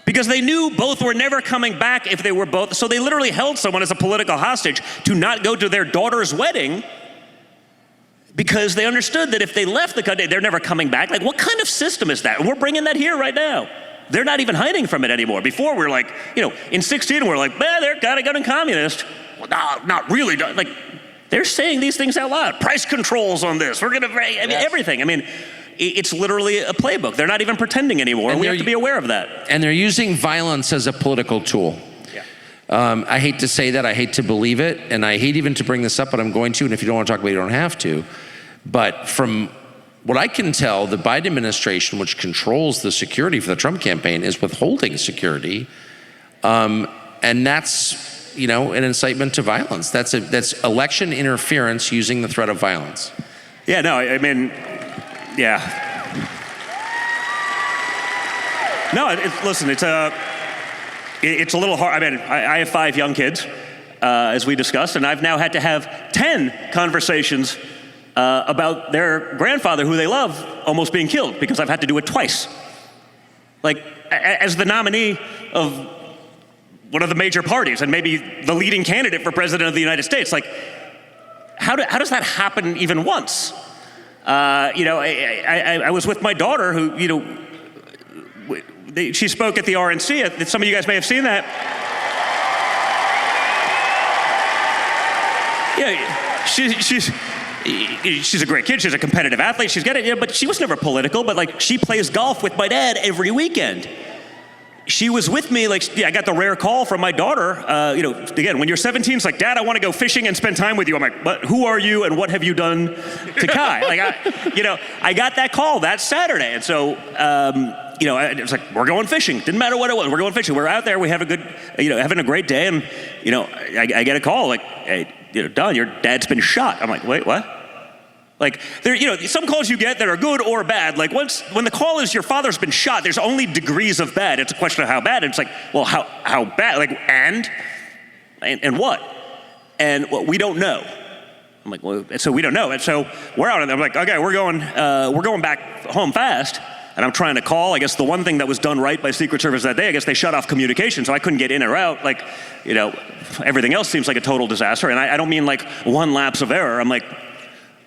Because they knew both were never coming back if they were both. So they literally held someone as a political hostage to not go to their daughter's wedding because they understood that if they left the country, they're never coming back. Like, what kind of system is that? And we're bringing that here right now. They're not even hiding from it anymore. Before we were like, in 16, we're like, they're kind of going communist. Well, no, not really. Like, they're saying these things out loud. Price controls on this. We're going to, everything. It's literally a playbook. They're not even pretending anymore. And we have to be aware of that. And they're using violence as a political tool. Yeah. I hate to say that. I hate to believe it. And I hate even to bring this up, but I'm going to. And if you don't want to talk about it, you don't have to. But from what I can tell, the Biden administration, which controls the security for the Trump campaign, is withholding security. And that's, an incitement to violence. That's election interference using the threat of violence. Yeah, no, yeah. No, listen, it's a little hard. I have 5 young kids, as we discussed, and I've now had to have 10 conversations about their grandfather, who they love, almost being killed, because I've had to do it twice. Like, as the nominee of one of the major parties, and maybe the leading candidate for president of the United States, like, how does that happen even once? I was with my daughter who, she spoke at the RNC. Some of you guys may have seen that. Yeah, she's a great kid. She's a competitive athlete. She's got it, but she was never political. But she plays golf with my dad every weekend. She was with me, I got the rare call from my daughter. Again, when you're 17, it's like, Dad, I want to go fishing and spend time with you. I'm like, but who are you and what have you done to Kai? I got that call that Saturday. And so, it was like, we're going fishing. Didn't matter what it was. We're going fishing. We're out there. We have a good, having a great day. And, I get a call like, hey, Don, your dad's been shot. I'm like, wait, what? Some calls you get that are good or bad. When the call is your father's been shot, there's only degrees of bad. It's a question of how bad. And it's like, well, how bad? And what? And we don't know. I'm like, well, so we don't know. And so we're out, and I'm like, okay, we're going back home fast. And I'm trying to call. I guess the one thing that was done right by Secret Service that day, I guess they shut off communication, so I couldn't get in or out. Everything else seems like a total disaster. And I don't mean one lapse of error. I'm like,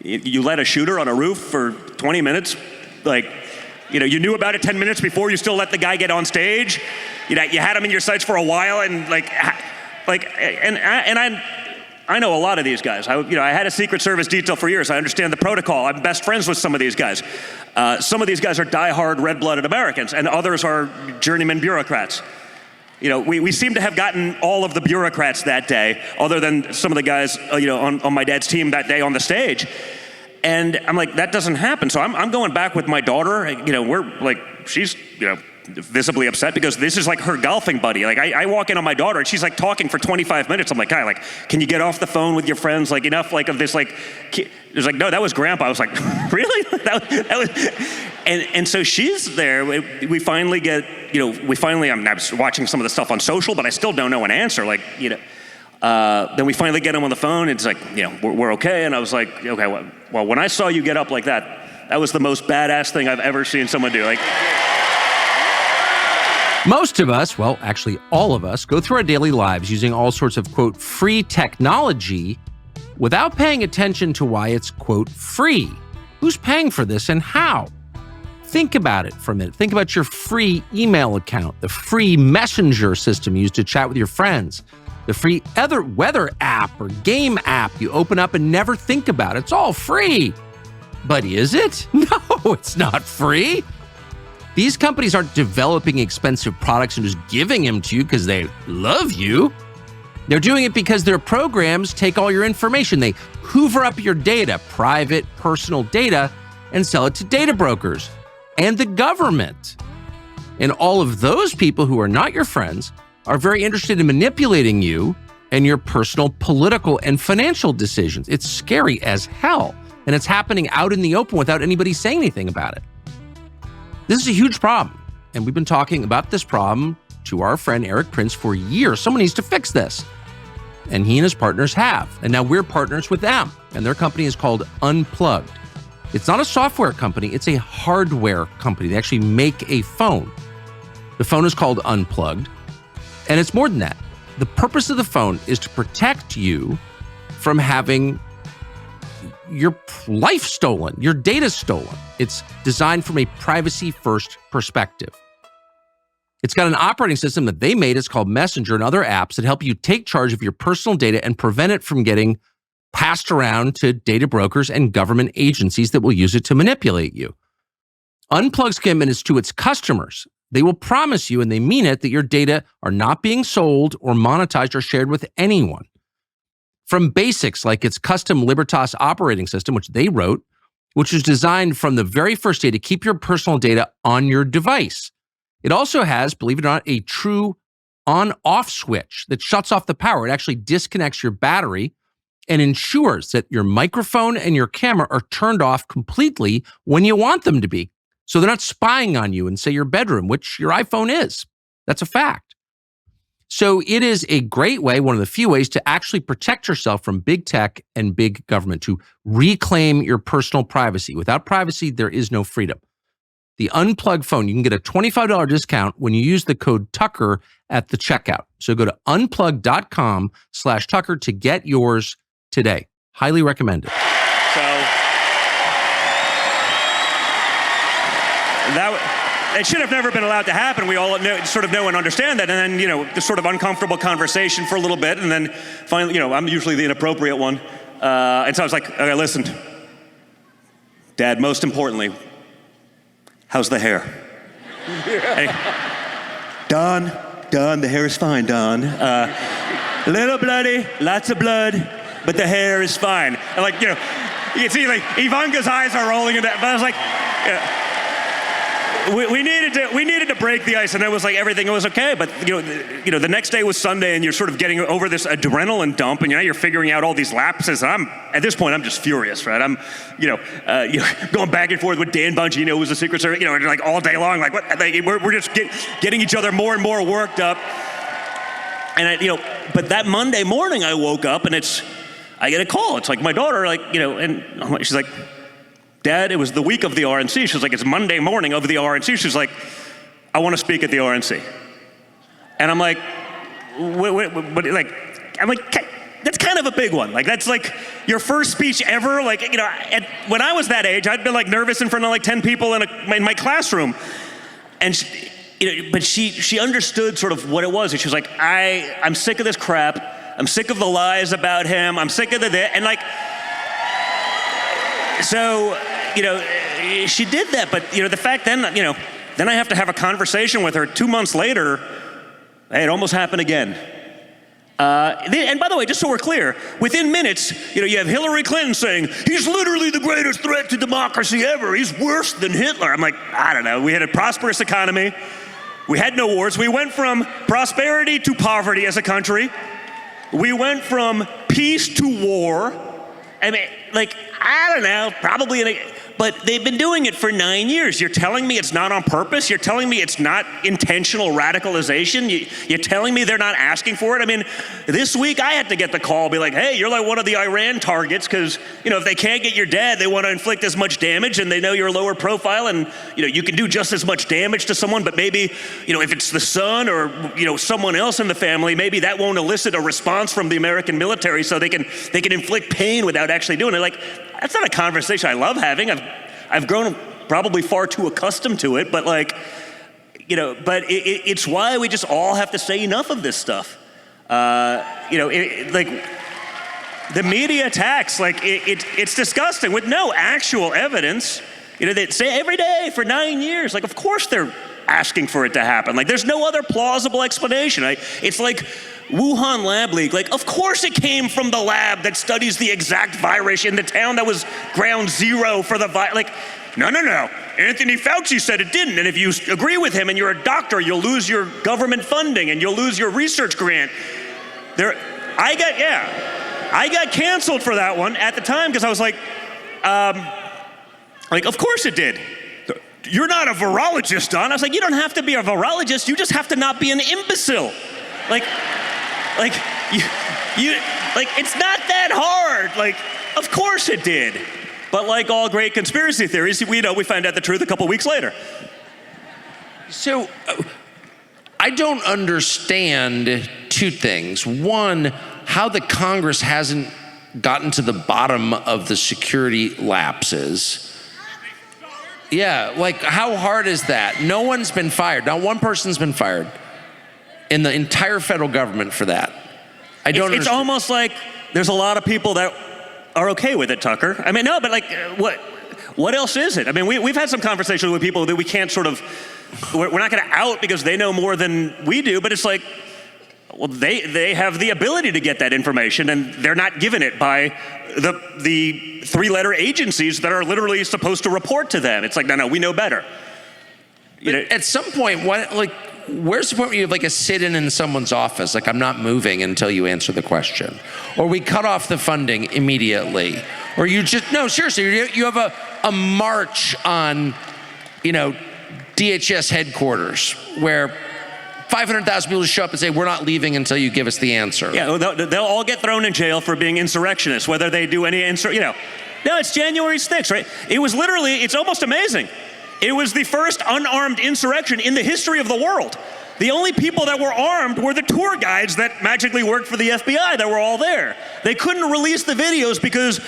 you let a shooter on a roof for 20 minutes, you knew about it 10 minutes before, you still let the guy get on stage. You had him in your sights for a while, and I know a lot of these guys. I had a Secret Service detail for years. I understand the protocol. I'm best friends with some of these guys. Some of these guys are diehard red-blooded Americans, and others are journeyman bureaucrats. We seem to have gotten all of the bureaucrats that day, other than some of the guys, on my dad's team that day on the stage. And I'm like, that doesn't happen. So I'm going back with my daughter. She's, visibly upset because this is her golfing buddy. I walk in on my daughter and she's talking for 25 minutes. I'm like, Kai, can you get off the phone with your friends? Enough of this, it was no, that was Grandpa. I was like, really? that was, and so she's there. We finally get, I'm watching some of the stuff on social, but I still don't know an answer. Then we finally get him on the phone. It's like, we're okay. And I was like, okay, well, when I saw you get up like that was the most badass thing I've ever seen someone do. Like, most of us, well, actually all of us, go through our daily lives using all sorts of, quote, free technology without paying attention to why it's, quote, free. Who's paying for this and how? Think about it for a minute. Think about your free email account, the free messenger system used to chat with your friends, the free weather app or game app you open up and never think about. It's all free. But is it? No, it's not free. These companies aren't developing expensive products and just giving them to you because they love you. They're doing it because their programs take all your information. They hoover up your data, private, personal data, and sell it to data brokers and the government. And all of those people who are not your friends are very interested in manipulating you and your personal political and financial decisions. It's scary as hell. And it's happening out in the open without anybody saying anything about it. This is a huge problem. And we've been talking about this problem to our friend Eric Prince for years. Someone needs to fix this. And he and his partners have. And now we're partners with them. And their company is called Unplugged. It's not a software company, it's a hardware company. They actually make a phone. The phone is called Unplugged. And it's more than that. The purpose of the phone is to protect you from having your life stolen, your data stolen. It's designed from a privacy-first perspective. It's got an operating system that they made. It's called Messenger and other apps that help you take charge of your personal data and prevent it from getting passed around to data brokers and government agencies that will use it to manipulate you. Unplugged's commitment is to its customers. They will promise you, and they mean it, that your data are not being sold or monetized or shared with anyone. From basics like its custom Libertas operating system, which they wrote, which was designed from the very first day to keep your personal data on your device. It also has, believe it or not, a true on-off switch that shuts off the power. It actually disconnects your battery and ensures that your microphone and your camera are turned off completely when you want them to be. So they're not spying on you in, say, your bedroom, which your iPhone is. That's a fact. So it is a great way, one of the few ways, to actually protect yourself from big tech and big government, to reclaim your personal privacy. Without privacy, there is no freedom. The Unplugged phone, you can get a $25 discount when you use the code Tucker at the checkout. So go to unplugged.com/Tucker to get yours today. Highly recommended. So it should have never been allowed to happen. We all sort of know and understand that. And then, this sort of uncomfortable conversation for a little bit. And then finally, I'm usually the inappropriate one. And so I was like, okay, listen, Dad, most importantly, how's the hair? Hey, Don, the hair is fine, Don. Little bloody, lots of blood, but the hair is fine. And you can see Ivanka's eyes are rolling in that, but I was like, we needed to break the ice, and it was like everything was okay. But the next day was Sunday, and you're sort of getting over this adrenaline dump, and you're figuring out all these lapses. At this point, I'm just furious, right? I'm going back and forth with Dan Bongino, who's the Secret Service, all day long, what? We're just getting each other more and more worked up. And but that Monday morning, I woke up, and I get a call. It's like my daughter, and she's like, Dad, it was the week of the RNC. She's like, it's Monday morning of the RNC. She's like, I want to speak at the RNC. And I'm like, that's kind of a big one. That's your first speech ever. When I was that age, I'd been nervous in front of 10 people in my classroom. And but she understood sort of what it was. And she was like, I'm sick of this crap. I'm sick of the lies about him. I'm sick of and so, she did that, but, the fact then I have to have a conversation with her 2 months later. Hey, it almost happened again. And by the way, just so we're clear, within minutes, you have Hillary Clinton saying, he's literally the greatest threat to democracy ever. He's worse than Hitler. I'm like, I don't know. We had a prosperous economy. We had no wars. We went from prosperity to poverty as a country. We went from peace to war. I mean, I don't know, probably but they've been doing it for 9 years. You're telling me it's not on purpose? You're telling me it's not intentional radicalization? You're telling me they're not asking for it? I mean, this week I had to get the call, be like, hey, you're like one of the Iran targets because, if they can't get your dad, they want to inflict as much damage and they know you're lower profile and, you can do just as much damage to someone, but maybe, if it's the son or, someone else in the family, maybe that won't elicit a response from the American military so they can inflict pain without actually doing it. Like, that's not a conversation I love having. I've grown probably far too accustomed to it, but but it's why we just all have to say enough of this stuff. Like the media attacks, it's disgusting with no actual evidence. They say every day for 9 years. Like, of course they're asking for it to happen. Like, there's no other plausible explanation. It's like Wuhan Lab Leak. Like, of course it came from the lab that studies the exact virus in the town that was ground zero for the virus. Like, no. Anthony Fauci said it didn't. And if you agree with him and you're a doctor, you'll lose your government funding and you'll lose your research grant. I got canceled for that one at the time because I was like, of course it did. You're not a virologist, Don. I was like, you don't have to be a virologist. You just have to not be an imbecile. It's not that hard. Of course it did. But like all great conspiracy theories, we find out the truth a couple weeks later. So I don't understand two things. One, how the Congress hasn't gotten to the bottom of the security lapses. Yeah, how hard is that? No one's been fired. Not one person's been fired in the entire federal government for that. It's almost like there's a lot of people that are okay with it, Tucker. I mean, no, but what else is it? I mean, we've had some conversations with people that we can't we're not going to out because they know more than we do, but it's like, well, they have the ability to get that information and they're not given it by the three-letter agencies that are literally supposed to report to them. It's like, no, we know better. At some point, where's the point where you have a sit-in in someone's office? I'm not moving until you answer the question. Or we cut off the funding immediately. Or no, seriously, you have a march on, DHS headquarters where 500,000 people show up and say, we're not leaving until you give us the answer. Yeah, they'll all get thrown in jail for being insurrectionists, whether they do any No, it's January 6th, right? It was literally, it's almost amazing. It was the first unarmed insurrection in the history of the world. The only people that were armed were the tour guides that magically worked for the FBI that were all there. They couldn't release the videos because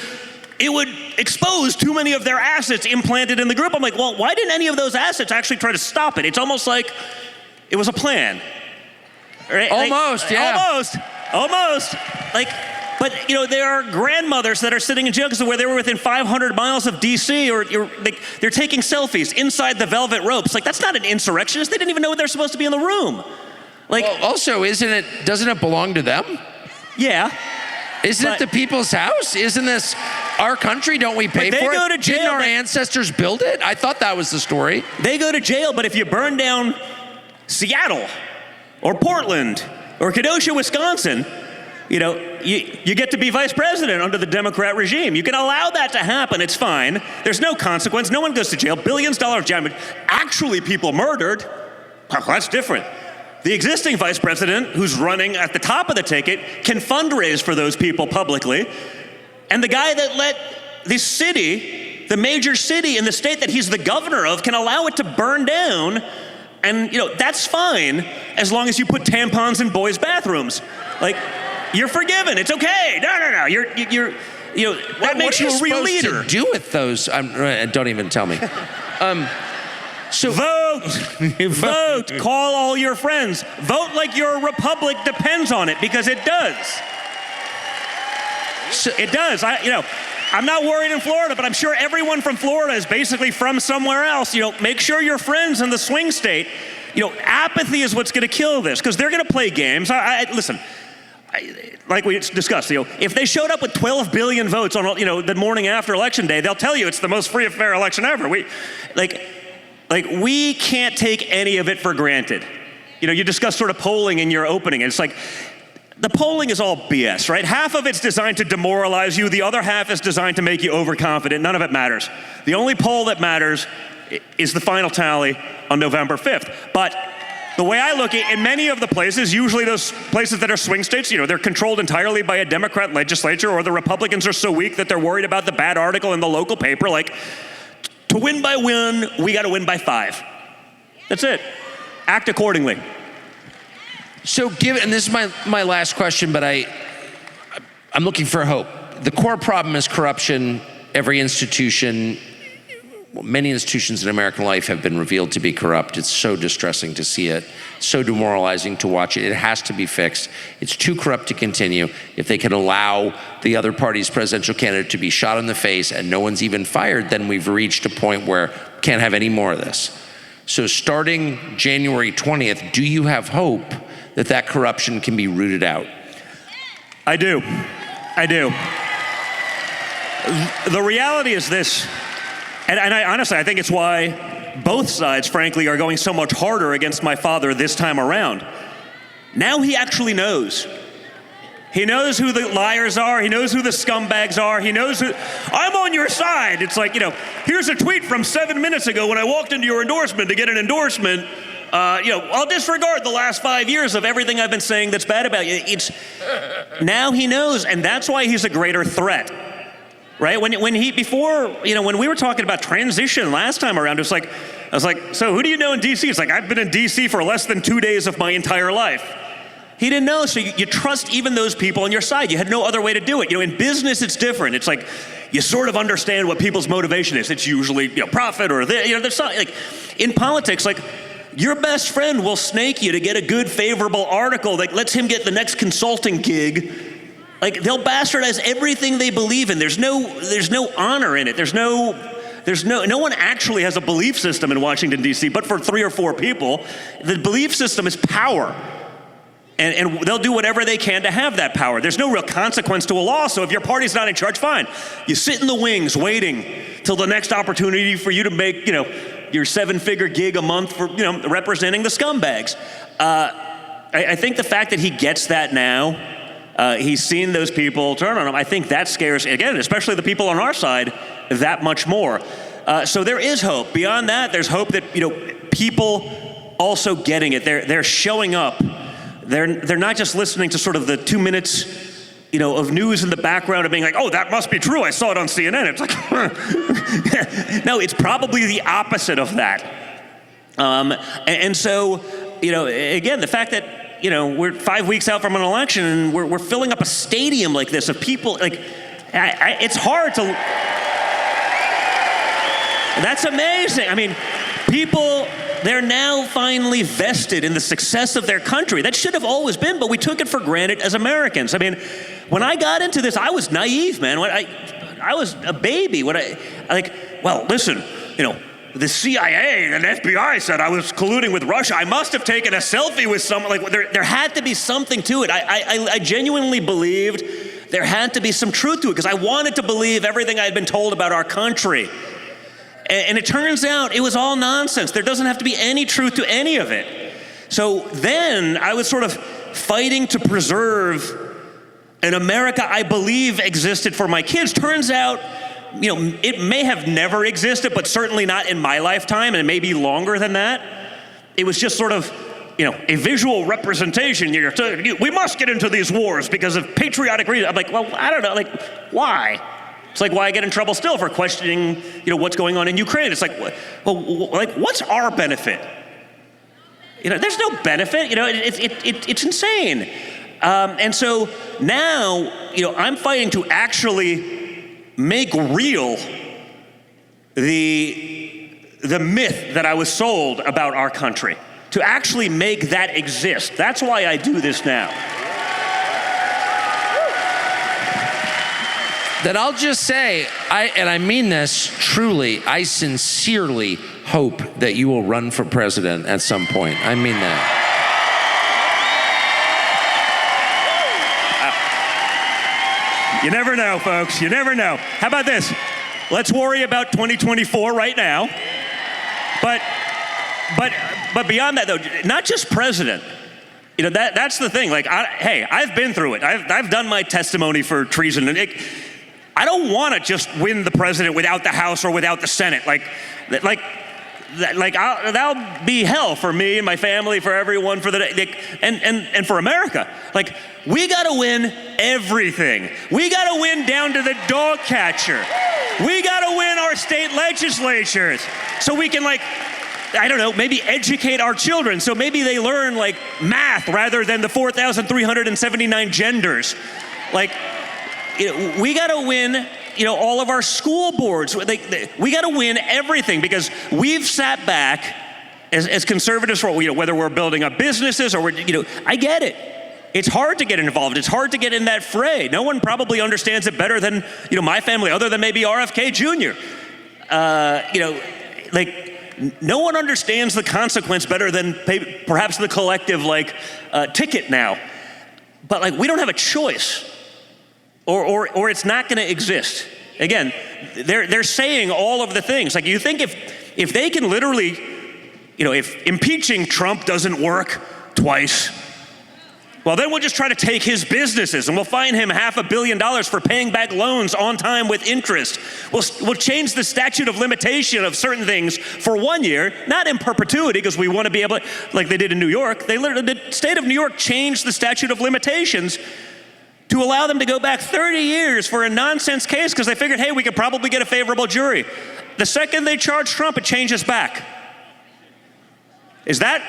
it would expose too many of their assets implanted in the group. I'm like, well, why didn't any of those assets actually try to stop it? It's almost like it was a plan. Right? Almost, yeah. Almost. But there are grandmothers that are sitting in jail because where they were within 500 miles of D.C. or they're taking selfies inside the velvet ropes. That's not an insurrectionist. They didn't even know they're supposed to be in the room. Also, doesn't it belong to them? Yeah. Isn't it the people's house? Isn't this our country? Don't we pay for it? Go to jail. Didn't our ancestors build it? I thought that was the story. They go to jail, but if you burn down Seattle or Portland or Kenosha, Wisconsin, you get to be vice president under the Democrat regime. You can allow that to happen. It's fine. There's no consequence. No one goes to jail. Billions of dollars damage. Actually, people murdered. Well, that's different. The existing vice president, who's running at the top of the ticket, can fundraise for those people publicly. And the guy that let this city, the major city in the state that he's the governor of, can allow it to burn down. And, that's fine as long as you put tampons in boys' bathrooms. You're forgiven. It's okay. No. You're that makes you a real leader. What are you supposed to do with those? Don't even tell me. So vote. Call all your friends. Vote like your republic depends on it, because it does. It does. I'm not worried in Florida, but I'm sure everyone from Florida is basically from somewhere else. Make sure your friends in the swing state. Apathy is what's going to kill this, because they're going to play games. Listen. Like we discussed, if they showed up with 12 billion votes on, the morning after election day, they'll tell you it's the most free and fair election ever. We can't take any of it for granted. You discussed sort of polling in your opening, and it's the polling is all BS, right? Half of it's designed to demoralize you. The other half is designed to make you overconfident. None of it matters. The only poll that matters is the final tally on November 5th. But the way I look at it, in many of the places, usually those places that are swing states, they're controlled entirely by a Democrat legislature, or the Republicans are so weak that they're worried about the bad article in the local paper. Like, to win by one, we got to win by 5. That's it. Act accordingly. So and this is my last question, but I'm looking for hope. The core problem is corruption. Every institution, many institutions in American life have been revealed to be corrupt. It's so distressing to see it, so demoralizing to watch it. It has to be fixed. It's too corrupt to continue. If they can allow the other party's presidential candidate to be shot in the face and no one's even fired, then we've reached a point where we can't have any more of this. So starting January 20th, do you have hope that corruption can be rooted out? I do. The reality is this, and I honestly, I think it's why both sides, frankly, are going so much harder against my father this time around. Now he actually knows. He knows who the liars are. He knows who the scumbags are. He knows who. I'm on your side. It's like, here's a tweet from 7 minutes ago when I walked into your endorsement to get an endorsement. I'll disregard the last 5 years of everything I've been saying that's bad about you. Now he knows, and that's why he's a greater threat, right? When we were talking about transition last time around, I was like, so who do you know in D.C.? It's like, I've been in D.C. for less than 2 days of my entire life. He didn't know, so you trust even those people on your side. You had no other way to do it. In business, it's different. It's like, you sort of understand what people's motivation is. It's usually, profit or there's something. Like, in politics, like, your best friend will snake you to get a good, favorable article that lets him get the next consulting gig. Like, they'll bastardize everything they believe in. There's no honor in it. No one actually has a belief system in Washington, D.C., but for 3 or 4 people. The belief system is power. And they'll do whatever they can to have that power. There's no real consequence to a law, so if your party's not in charge, fine. You sit in the wings waiting till the next opportunity for you to make, your 7-figure gig a month for, representing the scumbags. I think the fact that he gets that now, he's seen those people turn on him, I think that scares, again, especially the people on our side, that much more. So there is hope. Beyond that, there's hope that, people also getting it. They're showing up. They're not just listening to sort of the 2 minutes, of news in the background and being like, oh, that must be true. I saw it on CNN. It's like, no, it's probably the opposite of that. And so, again, the fact that, we're 5 weeks out from an election and we're filling up a stadium like this of people, like, it's hard to. That's amazing. I mean, people. They're now finally vested in the success of their country. That should have always been, but we took it for granted as Americans. I mean, when I got into this, I was naive, man. I was a baby. Listen, the CIA and FBI said I was colluding with Russia. I must have taken a selfie with someone. Like, there had to be something to it. I genuinely believed there had to be some truth to it because I wanted to believe everything I had been told about our country. And it turns out it was all nonsense. There doesn't have to be any truth to any of it. So then I was sort of fighting to preserve an America I believe existed for my kids. Turns out, it may have never existed, but certainly not in my lifetime, and maybe longer than that. It was just sort of, a visual representation. We must get into these wars because of patriotic reasons. I'm like, well, I don't know, like, why? It's like why I get in trouble still for questioning, what's going on in Ukraine. It's like, what's our benefit? There's no benefit. It's insane. And so now, I'm fighting to actually make real the myth that I was sold about our country. To actually make that exist. That's why I do this now. That I'll just say, and I mean this truly, I sincerely hope that you will run for president at some point. I mean that. You never know, folks. You never know. How about this? Let's worry about 2024 right now. But beyond that, though, not just president. You know, that's the thing. Like, hey, I've been through it. I've done my testimony for treason, and I don't want to just win the president without the House or without the Senate. That'll be hell for me and my family, for everyone, for and for America. Like, we got to win everything. We got to win down to the dog catcher. We got to win our state legislatures so we can, like, I don't know, maybe educate our children so maybe they learn, like, math rather than the 4,379 genders. Like, we got to win, all of our school boards. We got to win everything because we've sat back as conservatives for, whether we're building up businesses or I get it. It's hard to get involved. It's hard to get in that fray. No one probably understands it better than, my family, other than maybe RFK Jr. No one understands the consequence better than perhaps the collective, ticket now. But, we don't have a choice. Or it's not going to exist. Again, they're saying all of the things. Like, you think if they can literally, if impeaching Trump doesn't work twice, well, then we'll just try to take his businesses and we'll fine him $500 million for paying back loans on time with interest. We'll change the statute of limitation of certain things for 1 year, not in perpetuity, because we want to be able to, like they did in New York. The state of New York changed the statute of limitations to allow them to go back 30 years for a nonsense case because they figured, hey, we could probably get a favorable jury. The second they charge Trump, it changes back. Is that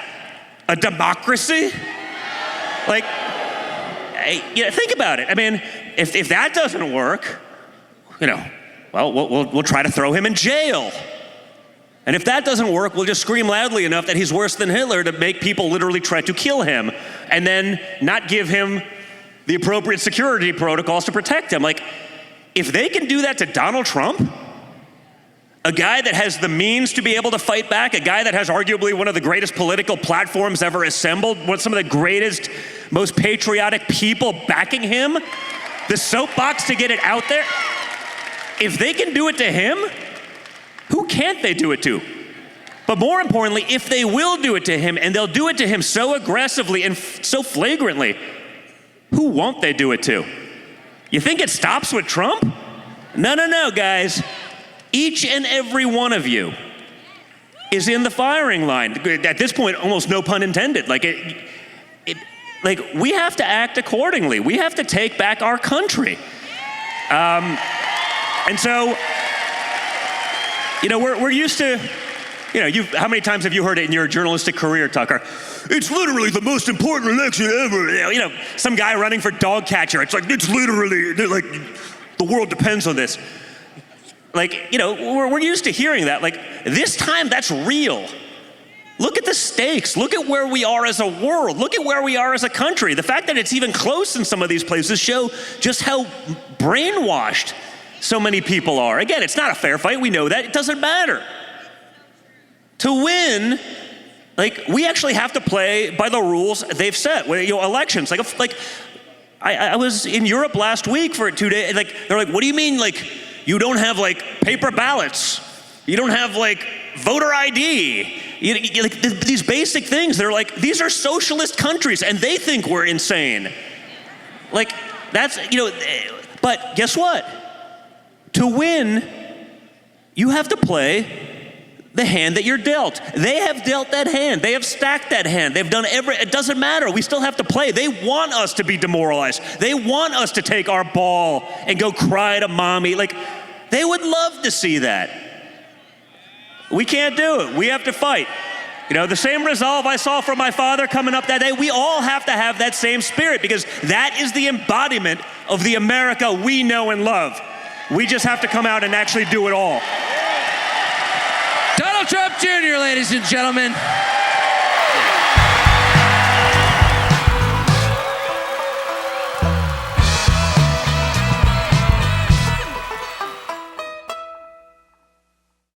a democracy? Think about it. I mean, if that doesn't work, well, we'll try to throw him in jail. And if that doesn't work, we'll just scream loudly enough that he's worse than Hitler to make people literally try to kill him and then not give him the appropriate security protocols to protect him. Like, if they can do that to Donald Trump, a guy that has the means to be able to fight back, a guy that has arguably one of the greatest political platforms ever assembled, some of the greatest, most patriotic people backing him, the soapbox to get it out there, if they can do it to him, who can't they do it to? But more importantly, if they will do it to him, and they'll do it to him so aggressively and so flagrantly, who won't they do it to? You think it stops with Trump? No, guys. Each and every one of you is in the firing line. At this point, almost no pun intended. We have to act accordingly. We have to take back our country. And so, we're used to, how many times have you heard it in your journalistic career, Tucker? It's literally the most important election ever. Some guy running for dog catcher. It's it's literally, the world depends on this. We're used to hearing that. This time, that's real. Look at the stakes. Look at where we are as a world. Look at where we are as a country. The fact that it's even close in some of these places show just how brainwashed so many people are. Again, it's not a fair fight. We know that. It doesn't matter. To win, we actually have to play by the rules they've set. Elections. I was in Europe last week for 2 days. They're like, what do you mean, you don't have paper ballots? You don't have voter ID? These basic things. They're these are socialist countries and they think we're insane. That's, but guess what? To win, you have to play the hand that you're dealt. They have dealt that hand. They have stacked that hand. They've done it doesn't matter. We still have to play. They want us to be demoralized. They want us to take our ball and go cry to mommy. They would love to see that. We can't do it. We have to fight. The same resolve I saw from my father coming up that day, we all have to have that same spirit because that is the embodiment of the America we know and love. We just have to come out and actually do it all. Donald Trump Jr., ladies and gentlemen.